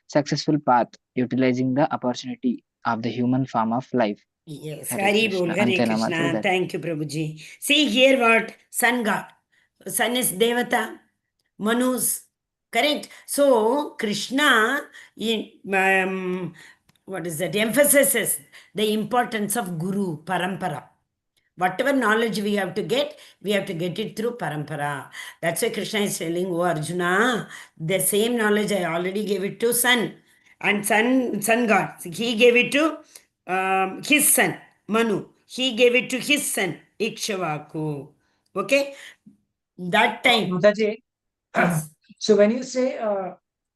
successful path utilizing the opportunity of the human form of life. Yes, Hari Bol, Hare Krishna. Thank you, Prabhuji. See here what? Sun God. Sun is Devata. Manus. Correct. So, Krishna, what is that? Emphasizes the importance of Guru, Parampara. Whatever knowledge we have to get it through Parampara. That's why Krishna is telling, oh Arjuna, the same knowledge I already gave it to Sun. And Sun God. He gave it to his son, Manu. He gave it to his son, Ikshvaku. Okay? That time. Mataji, Yes. so when you say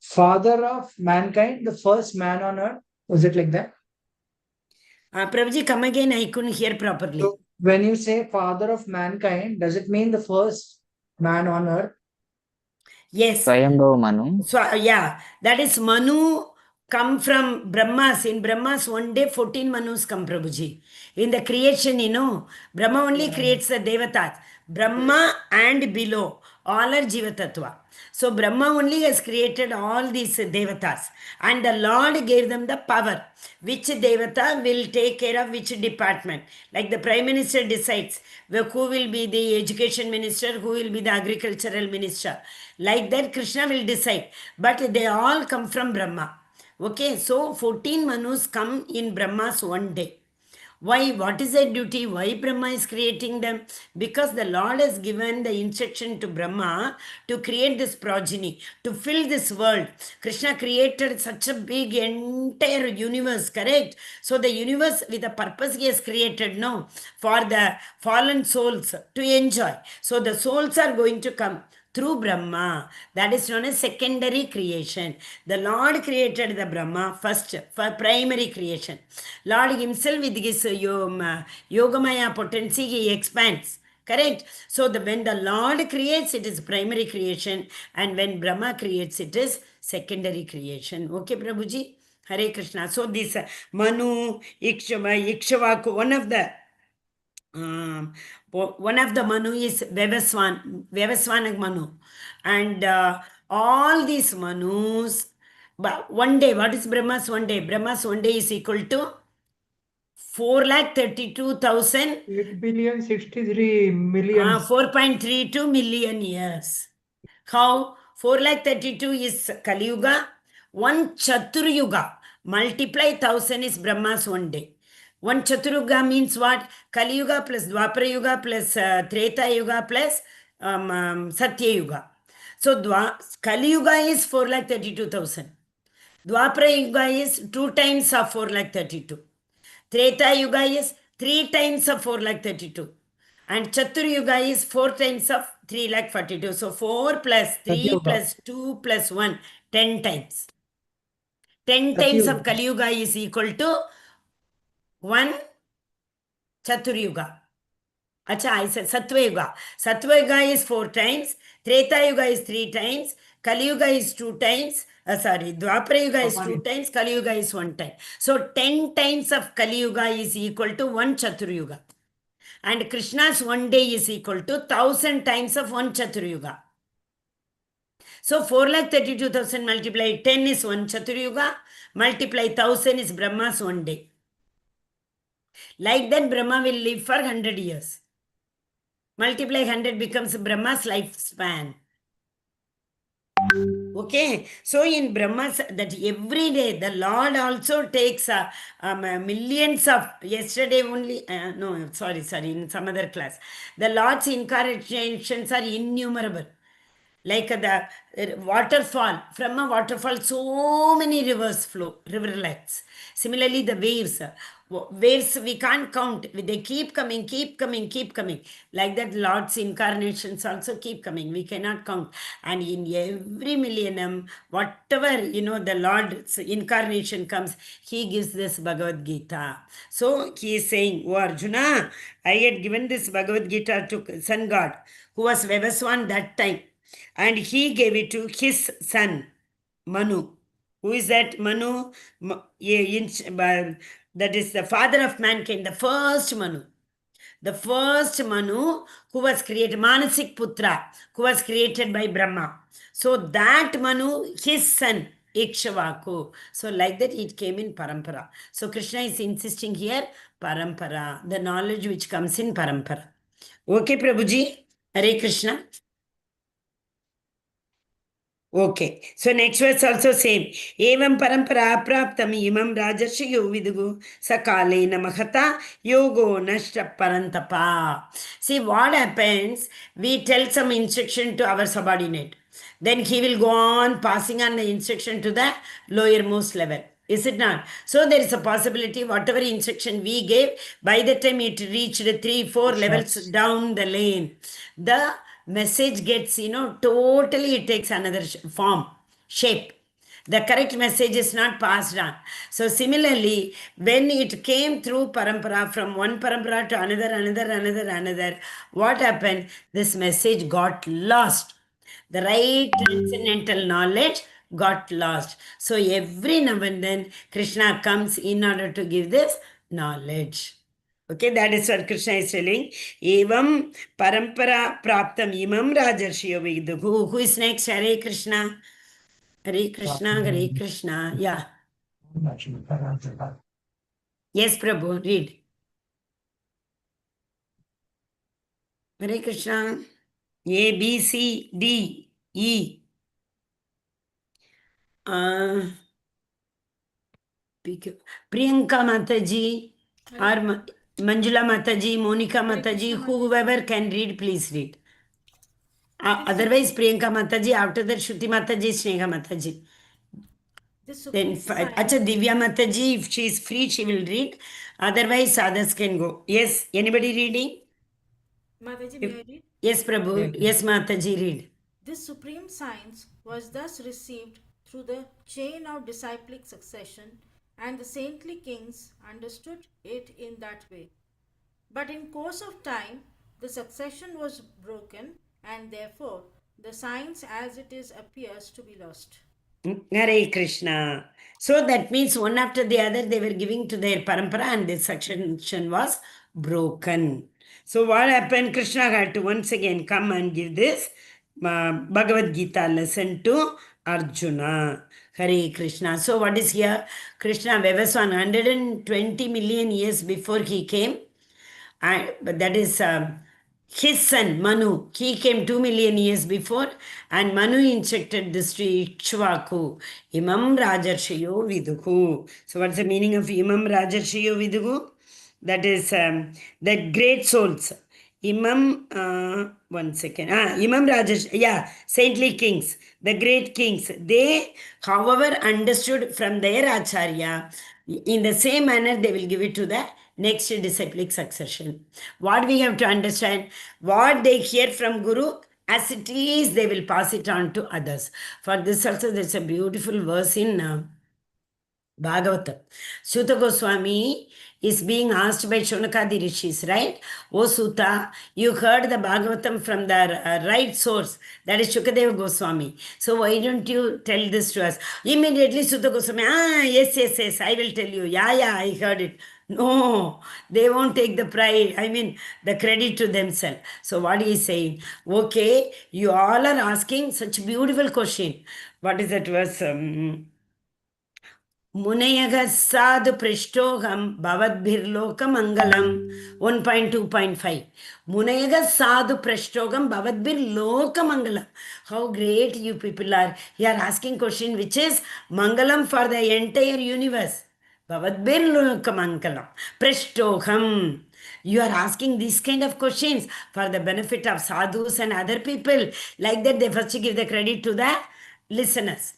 father of mankind, the first man on earth, was it like that? Prabhuji, come again. I couldn't hear properly. So when you say father of mankind, does it mean the first man on earth? Yes. Swayambhava Manu. So, yeah, that is Manu come from Brahmas. In Brahmas, one day 14 Manus come, Prabhuji. In the creation, Brahma only creates the Devatas. Brahma and below, all are Jivatattva. So Brahma only has created all these Devatas. And the Lord gave them the power. Which Devata will take care of which department. Like the Prime Minister decides who will be the Education Minister, who will be the Agricultural Minister. Like that, Krishna will decide. But they all come from Brahma. Okay, so 14 Manus come in Brahma's one day. Why? What is their duty? Why Brahma is creating them? Because the Lord has given the instruction to Brahma to create this progeny, to fill this world. Krishna created such a big entire universe, correct? So the universe with a purpose he has created, no? For the fallen souls to enjoy. So the souls are going to come through Brahma. That is known as secondary creation. The Lord created the Brahma first for primary creation. Lord himself with his Yogamaya potency, he expands. Correct? So when the Lord creates, it is primary creation. And when Brahma creates, it is secondary creation. Okay, Prabhuji? Hare Krishna. So this Manu, Ikshvaku, one of the Manu is Vivaswana Manu. And all these Manus, but one day, what is Brahma's one day? Brahma's one day is equal to 4,32,000. 8,063,000,000. 4.32 million years. How? 4,32 is Kali Yuga, One Chaturyuga, multiply 1000 is Brahma's one day. One Chaturyuga means what? Kali Yuga plus Dwapara Yuga plus Treta Yuga plus Satya Yuga. So Kali Yuga is 4,32,000. Dwapara Yuga is 2 times of 4,32,000. Treta Yuga is 3 times of 4,32,000. And Chatur Yuga is 4 times of 3,42,000. So 4 plus 3 plus 2 plus 1, 10 times. 10 times of Kali Yuga is equal to 1 Chatur Yuga. Acha, I said Sattva Yuga. Sattva Yuga is 4 times. Treta Yuga is 3 times. Kali Yuga is 2 times. Dwapara Yuga is 2 times. Kali Yuga is 1 time. So 10 times of Kali Yuga is equal to 1 Chatur Yuga. And Krishna's one day is equal to 1000 times of 1 Chatur Yuga. So 4,32,000 multiplied 10 is 1 Chatur Yuga. Multiply 1000 is Brahma's one day. Like that, Brahma will live for 100 years. Multiply 100 becomes Brahma's lifespan. Okay, so in Brahma's, that every day the Lord also takes millions of, yesterday only, in some other class, the Lord's incarnations are innumerable. Like the waterfall, from a waterfall, so many rivers flow, riverlets. Similarly, the waves we can't count. They keep coming. Like that, Lord's incarnations also keep coming. We cannot count. And in every millennium, whatever, the Lord's incarnation comes, he gives this Bhagavad Gita. So he is saying, oh Arjuna, I had given this Bhagavad Gita to sun god, who was Vivaswan that time. And he gave it to his son, Manu. Who is that? Manu? That is the father of mankind, the first Manu. The first Manu who was created, Manasik Putra, who was created by Brahma. So that Manu, his son, Ikshvaku. So like that it came in Parampara. So Krishna is insisting here, Parampara, the knowledge which comes in Parampara. Okay, Prabhuji? Hare Krishna. Okay, so next verse also same. Evam parampara praptam imam rajarshiyo vidugu sakale namahata yogo nashta parantapa. See what happens, we tell some instruction to our subordinate. Then he will go on passing on the instruction to the lowermost level. Is it not? So there is a possibility whatever instruction we gave, by the time it reached 3-4 levels down the lane, the message gets, totally it takes another form, shape. The correct message is not passed on. So similarly, when it came through parampara, from one parampara to another, what happened? This message got lost. The right transcendental knowledge got lost. So every now and then, Krishna comes in order to give this knowledge. Okay, that is what Krishna is telling. Evam parampara praptam imam rajarshiyo viduhu. Who is next? Hare Krishna. Hare Krishna, Hare Krishna. Yeah. Yes, Prabhu, read. Hare Krishna. A, B, C, D, E. Priyanka Mataji or Manjula Mataji, Monica Mataji, whoever can read, please read. Otherwise, Priyanka Mataji, after that, Shruti Mataji, Sneha Mataji. Then, Acha Divya Mataji, if she is free, she will read. Otherwise, others can go. Yes, anybody reading? Mataji, may I read? Yes, Prabhu. Yes, Mataji, read. This supreme science was thus received through the chain of disciplic succession, and the saintly kings understood it in that way. But in course of time, the succession was broken, and therefore the science as it is appears to be lost. Hare Krishna. So that means one after the other they were giving to their parampara and this succession was broken. So what happened? Krishna had to once again come and give this Bhagavad Gita lesson to Arjuna. Hare Krishna. So what is here? Krishna was 120 million years before he came. But that is his son Manu, he came 2 million years before, and Manu instructed this to Ikshvaku. Imam Rajarshiyo Viduhu. So, what's the meaning of Imam Rajarshiyo Viduhu? That is that great souls. Imam, one second. Imam Rajash, yeah, saintly kings, the great kings. They, however, understood from their Acharya, in the same manner, they will give it to the next disciplic succession. What we have to understand, what they hear from Guru, as it is, they will pass it on to others. For this also, there's a beautiful verse in Bhagavatam. Suta Goswami is being asked by Shonakadi Rishis, right? Oh Suta, you heard the Bhagavatam from the right source, that is Shukadeva Goswami. So why don't you tell this to us? Immediately Suta Goswami, yes, I will tell you. Yeah, I heard it. No, they won't take the pride, the credit to themselves. So what he is saying, okay, you all are asking such beautiful question. What is that verse? Munayagha sadhu prishtoham bhavadbhirlokamangalam 1.2.5. Munayagha sadhu prishtoham bhavadbhirlokamangalam. How great you people are. You are asking question which is mangalam for the entire universe. Bhavadbhirlokamangalam. Prishtoham. You are asking these kind of questions for the benefit of sadhus and other people. Like that, they first give the credit to the listeners.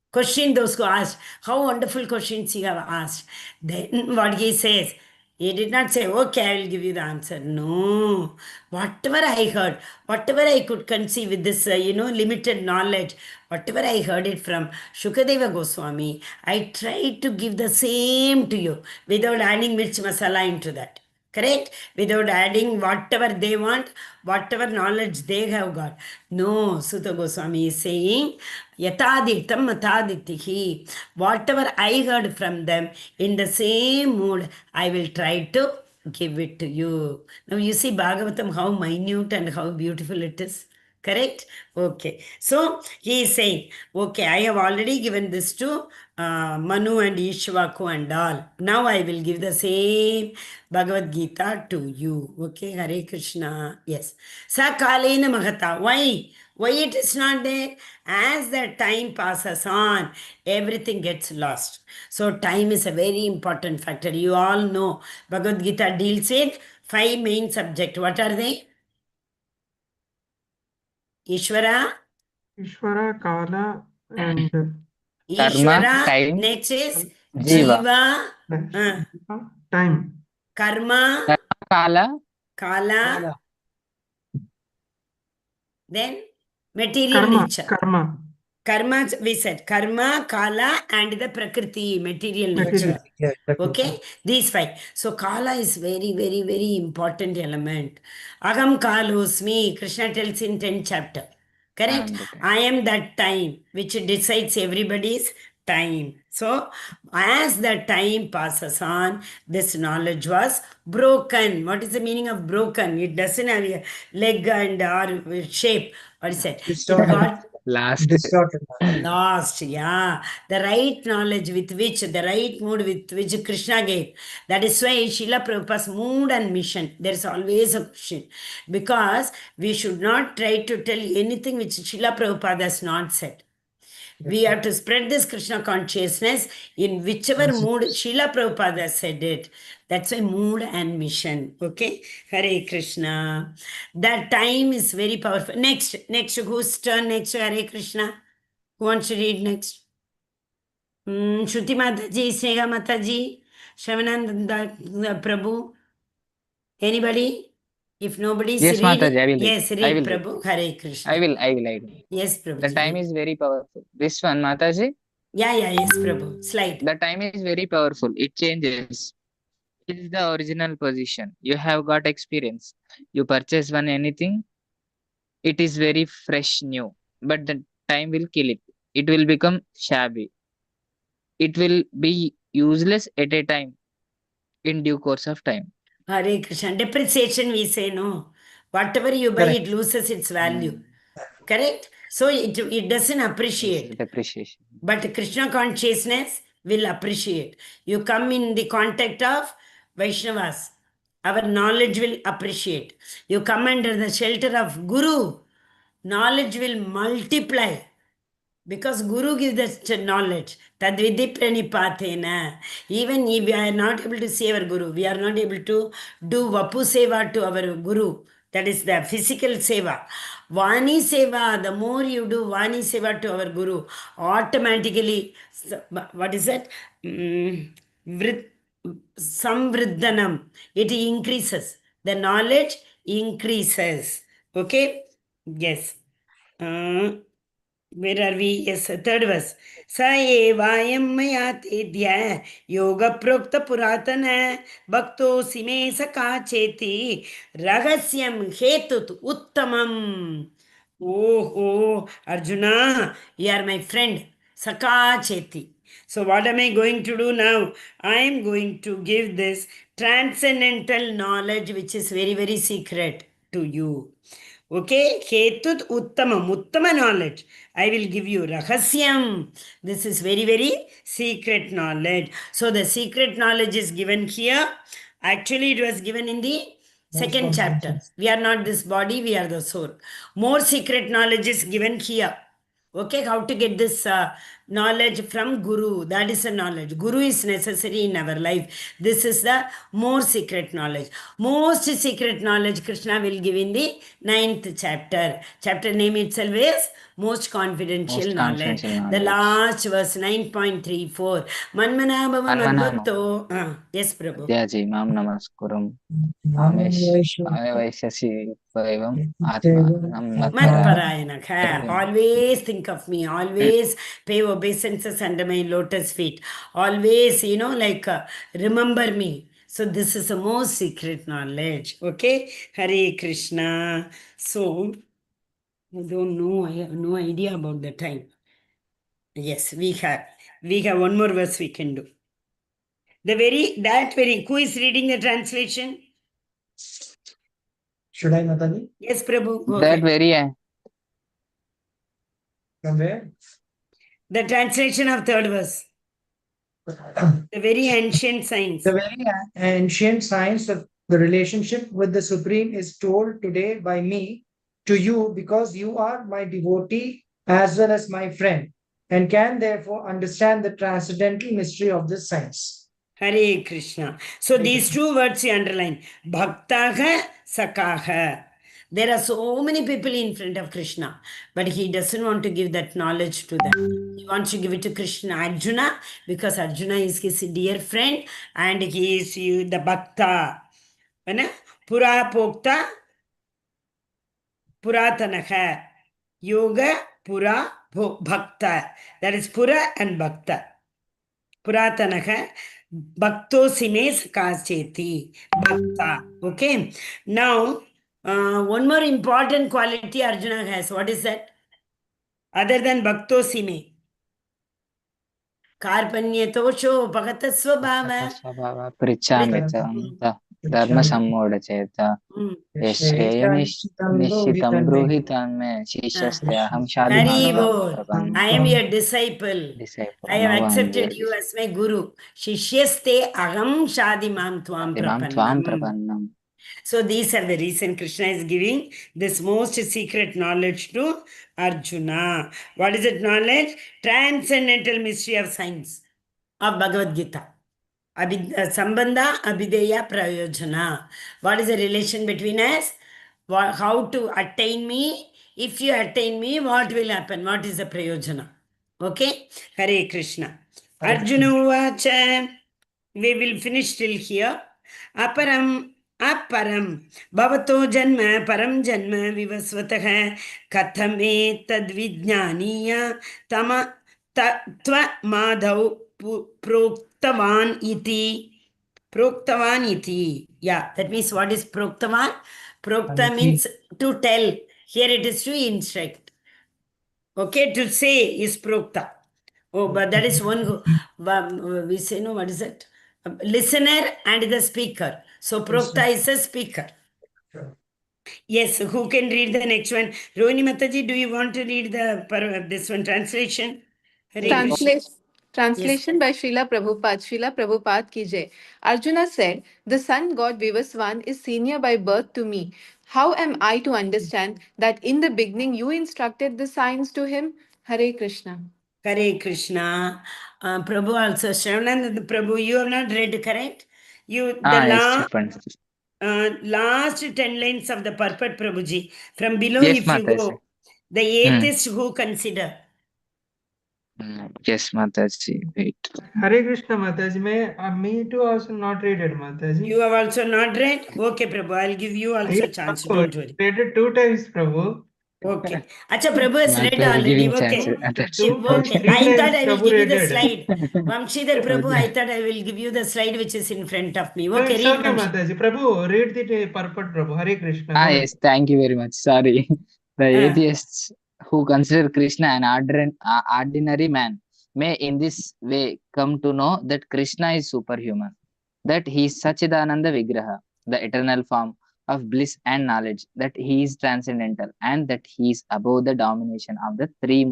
Question those who asked. How wonderful questions you have asked. Then what he says, he did not say, okay, I will give you the answer. No. Whatever I heard, whatever I could conceive with this, limited knowledge, whatever I heard it from Shukadeva Goswami, I tried to give the same to you without adding mirch masala into that. Correct? Without adding whatever they want, whatever knowledge they have got. No, Sutta Goswami is saying, Yataditam mataditihi. Whatever I heard from them, in the same mood, I will try to give it to you. Now you see Bhagavatam, how minute and how beautiful it is. Correct? Okay. So he is saying, okay, I have already given this to Manu and Ishvaku and all. Now I will give the same Bhagavad Gita to you. Okay, Hare Krishna. Yes. Sakalena Mahata. Why? Why it is not there? As the time passes on, everything gets lost. So time is a very important factor. You all know Bhagavad Gita deals with 5 main subjects. What are they? Ishvara, Kala, and Ishvara, time, next is Jiva, Jiva, time, Karma, Kala, Kala, then material nature. Karma, we said Karma, Kala, and the Prakriti, material nature. Yeah, Okay, these 5. So Kala is very, very, very important element. Agam Kalosmi, Krishna tells in 10th chapter. Correct? I am that time which decides everybody's time. So as the time passes on, this knowledge was broken. What is the meaning of broken? It doesn't have a leg and or shape. What is it? It got lost. Yeah, the right knowledge with which, the right mood with which Krishna gave. That is why Srila Prabhupada's mood and mission, there is always a question. Because we should not try to tell anything which Srila Prabhupada has not said. We have to spread this Krishna consciousness in whichever mood Srila Prabhupada said it. That's why mood and mission. Okay? Hare Krishna. That time is very powerful. Next, whose turn next? Hare Krishna. Who wants to read next? Shruti Mataji, Sneha Mataji, Shravananda Prabhu. Anybody? If nobody is yes, read, Mataji, I will yes, read. read Prabhu. Hare Krishna. I will. Yes, Prabhu. The time is very powerful. This one, Mataji? Yeah, yes, Prabhu. Slide. The time is very powerful. It changes. It is the original position. You have got experience. You purchase one anything, it is very fresh, new. But the time will kill it. It will become shabby. It will be useless at a time in due course of time. Hare Krishna. Depreciation, we say no. Whatever you buy, it loses its value. Correct? So it doesn't appreciate. Yes, depreciation. But Krishna consciousness will appreciate. You come in the contact of Vaishnavas, our knowledge will appreciate. You come under the shelter of Guru, knowledge will multiply. Because Guru gives us knowledge. Tadvidi pranipatena. Even if we are not able to see our Guru, we are not able to do Vapu Seva to our Guru. That is the physical Seva. Vani Seva, the more you do Vani Seva to our Guru, automatically, what is that? Samvriddhanam. It increases. The knowledge increases. Okay? Yes. Where are we? Yes, third verse. Sa evayam maya tedya yoga prokta puratana bhakto sime saka cheti ragasyam hetut uttamam. Oh, Arjuna, you are my friend. Saka cheti. So what am I going to do now? I am going to give this transcendental knowledge which is very, very secret to you. Okay, Ketut Uttamam, Uttama knowledge. I will give you Rahasyam. This is very, very secret knowledge. So the secret knowledge is given here. Actually, it was given in the second chapter. We are not this body, we are the soul. More secret knowledge is given here. Okay, how to get this knowledge from Guru? That is a knowledge. Guru is necessary in our life. This is the more secret knowledge. Most secret knowledge Krishna will give in the 9th chapter. Chapter name itself is most confidential knowledge. The last verse 9.34. Manmana bhava madbhakto. Yes, Prabhu. Adyaji mam namaskurum. Vaishasi Vaivam Atma Matparayana. Always think of me. Always pay obeisances under my lotus feet. Always, remember me. So this is the most secret knowledge. Okay? Hare Krishna. So, I don't know. I have no idea about the time. Yes, we have one more verse we can do. Who is reading the translation? Should I, Natali? Yes, Prabhu. Go that ahead. very From where? The translation of third verse. The very ancient science. The very ancient science of the relationship with the Supreme is told today by me to you because you are my devotee as well as my friend and can therefore understand the transcendental mystery of this science. Hare Krishna. So these two words you underline. Bhaktaha Sakaha. There are so many people in front of Krishna, but he doesn't want to give that knowledge to them. He wants to give it to Krishna, Arjuna, because Arjuna is his dear friend and he is the Bhakta. Pura Pokta Puratanaha. Yoga Pura Bhakta. That is Pura and Bhakta. Puratanaha. Bhakto Sime Sakacheti. Bhakta. Okay. Now, one more important quality Arjuna has. What is that? Other than Bhakto Sime. Karpanye Tosho Bhagata Swabhava. Prichamita Dharma Sammoda Cheta Yashreya Nishitam Bruhitam Me Shishyaste Aham Shadimam. I am your disciple. I have accepted you as my Guru. Shishyaste Aham Shadimam Tvam Prapannam. So these are the reason Krishna is giving this most secret knowledge to Arjuna. What is that knowledge? Transcendental mystery of science of Bhagavad Gita. Sambandha Abhideya Prayojana. What is the relation between us? How to attain me? If you attain me, what will happen? What is the Prayojana? Okay? Hare Krishna. Arjuna Uvacha. We will finish till here. Aparam bhavato janma param janma vivasvatah kathame tadvijnaniya tama tva madhav proktavan iti. Yeah, that means what is proktavan? Prokta means to tell. Here it is to instruct. Okay, to say is prokta. Oh, but that is one, we say, no, what is that? Listener and the speaker. So Prokta is a speaker. Yes, who can read the next one? Rohini Mataji, do you want to read this one translation? Translation. Translation by Srila Prabhupada. Srila Prabhupada ki jai. Arjuna said, the sun god Vivaswan is senior by birth to me. How am I to understand that in the beginning you instructed the science to him? Hare Krishna. Hare Krishna. Prabhu also, Shravananda Prabhu, you have not read, correct? The Yes, చెప్పండి. last 10 lines of the purport, Prabhuji. From below, Yes, if you Mataji. go, the atheist who consider. Yes, Mataji. Wait. Hare Krishna Mataji, me too also not read it, Mataji. You have also not read? Okay, Prabhu, I'll give you also a chance, don't worry. Read it 2 times, Prabhu. Okay. Acha, Prabhu has read Mataji already. giving Okay. chance. Okay. Three I times thought I will Prabhu give you the read it. slide. Vamshidhar Prabhu, I thought I will give you the slide which is in front of me. No, Okay, it's read okay, Vamshi. Mataji. Prabhu, read the purport, Prabhu. Hare Krishna. Go Yes, thank you very much. Sorry. The atheists who consider Krishna an ordinary man may in this way come to know that Krishna is superhuman, that he is Sachidananda Vigraha, the eternal form of bliss and knowledge, that he is transcendental, and that he is above the domination of the three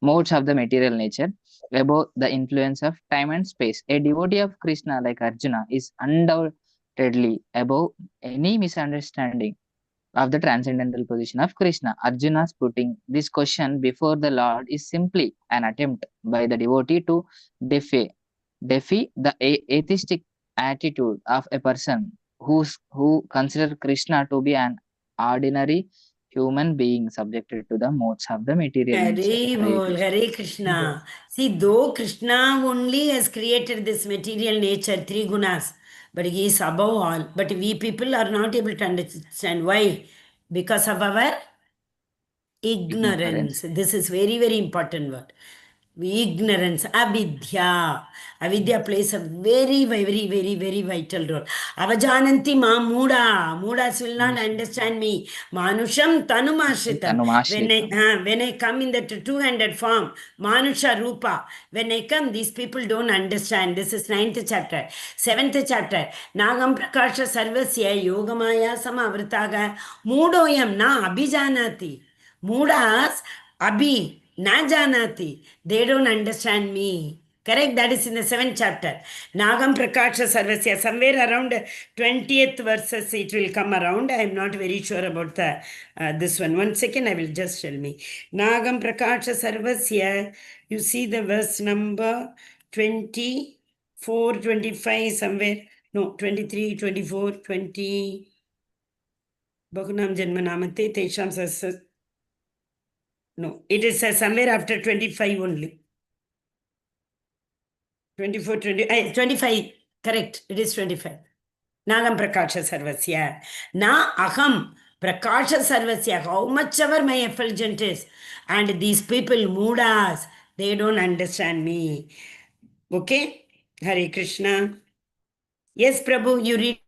modes of the material nature, above the influence of time and space. A devotee of Krishna like Arjuna is undoubtedly above any misunderstanding of the transcendental position of Krishna. Arjuna's putting this question before the Lord is simply an attempt by the devotee to defy the atheistic attitude of a person who considers Krishna to be an ordinary human being subjected to the modes of the material nature. Hare Krishna. See, though Krishna only has created this material nature, 3 gunas, but he is above all. But we people are not able to understand. Why? Because of our ignorance. This is very, very important word. Ignorance, avidya. Avidya plays a very, very, very, very vital role. Avajananti ma muda. Mudas will not understand me. Manusham tanumashritam. When I come in that two-handed form, Manusha Rupa, when I come, these people don't understand. This is 9th chapter. 7th chapter. Nagam Prakasha Sarvasya Yogamaya Samavritaga Mudoyam na Abhijanati. Mudas Abhi na janati. They don't understand me. Correct? That is in the 7th chapter. Nagam Prakasha Sarvasya. Somewhere around 20th verses it will come around. I am not very sure about the this one. 1 second, I will just tell me. Nagam Prakasha Sarvasya. You see the verse number 24, 25 somewhere. No, 23, 24, 20. Bahunam Janmanamate Tesham Sasas. No, it is somewhere after 25 only. 24, 25, correct, it is 25. Nagam Prakasha Sarvasya. Na Aham Prakasha Sarvasya. How much ever my effulgent is. And these people, Moodas, they don't understand me. Okay? Hare Krishna. Yes, Prabhu, you read.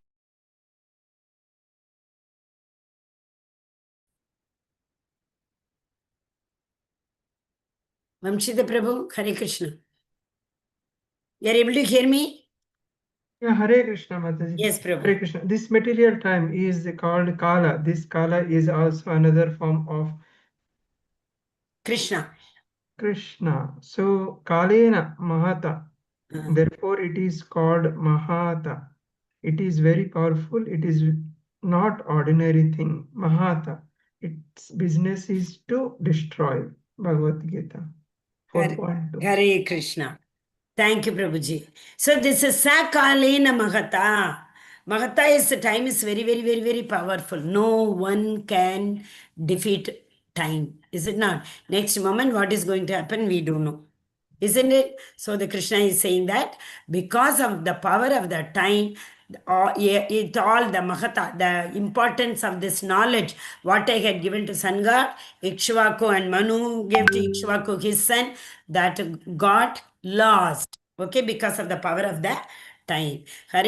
Vamshita Prabhu, Hare Krishna. You are able to hear me? Yeah, Hare Krishna Mataji. Yes, Prabhu. Hare Krishna. This material time is called Kala. This Kala is also another form of Krishna. So, Kalena Mahata. Therefore, it is called Mahata. It is very powerful. It is not ordinary thing. Mahata. Its business is to destroy. Bhagavad Gita 4.2. Hare Krishna. Thank you, Prabhuji. So this is Sakalena Mahata. Mahata is the time is very, very, very, very powerful. No one can defeat time. Is it not? Next moment, what is going to happen, we don't know. Isn't it? So the Krishna is saying that because of the power of the time, it all the Mahata, the importance of this knowledge, what I had given to Sun God, Ikshvaku and Manu gave to Ikshvaku his son, that got lost. Okay, because of the power of the time. Hare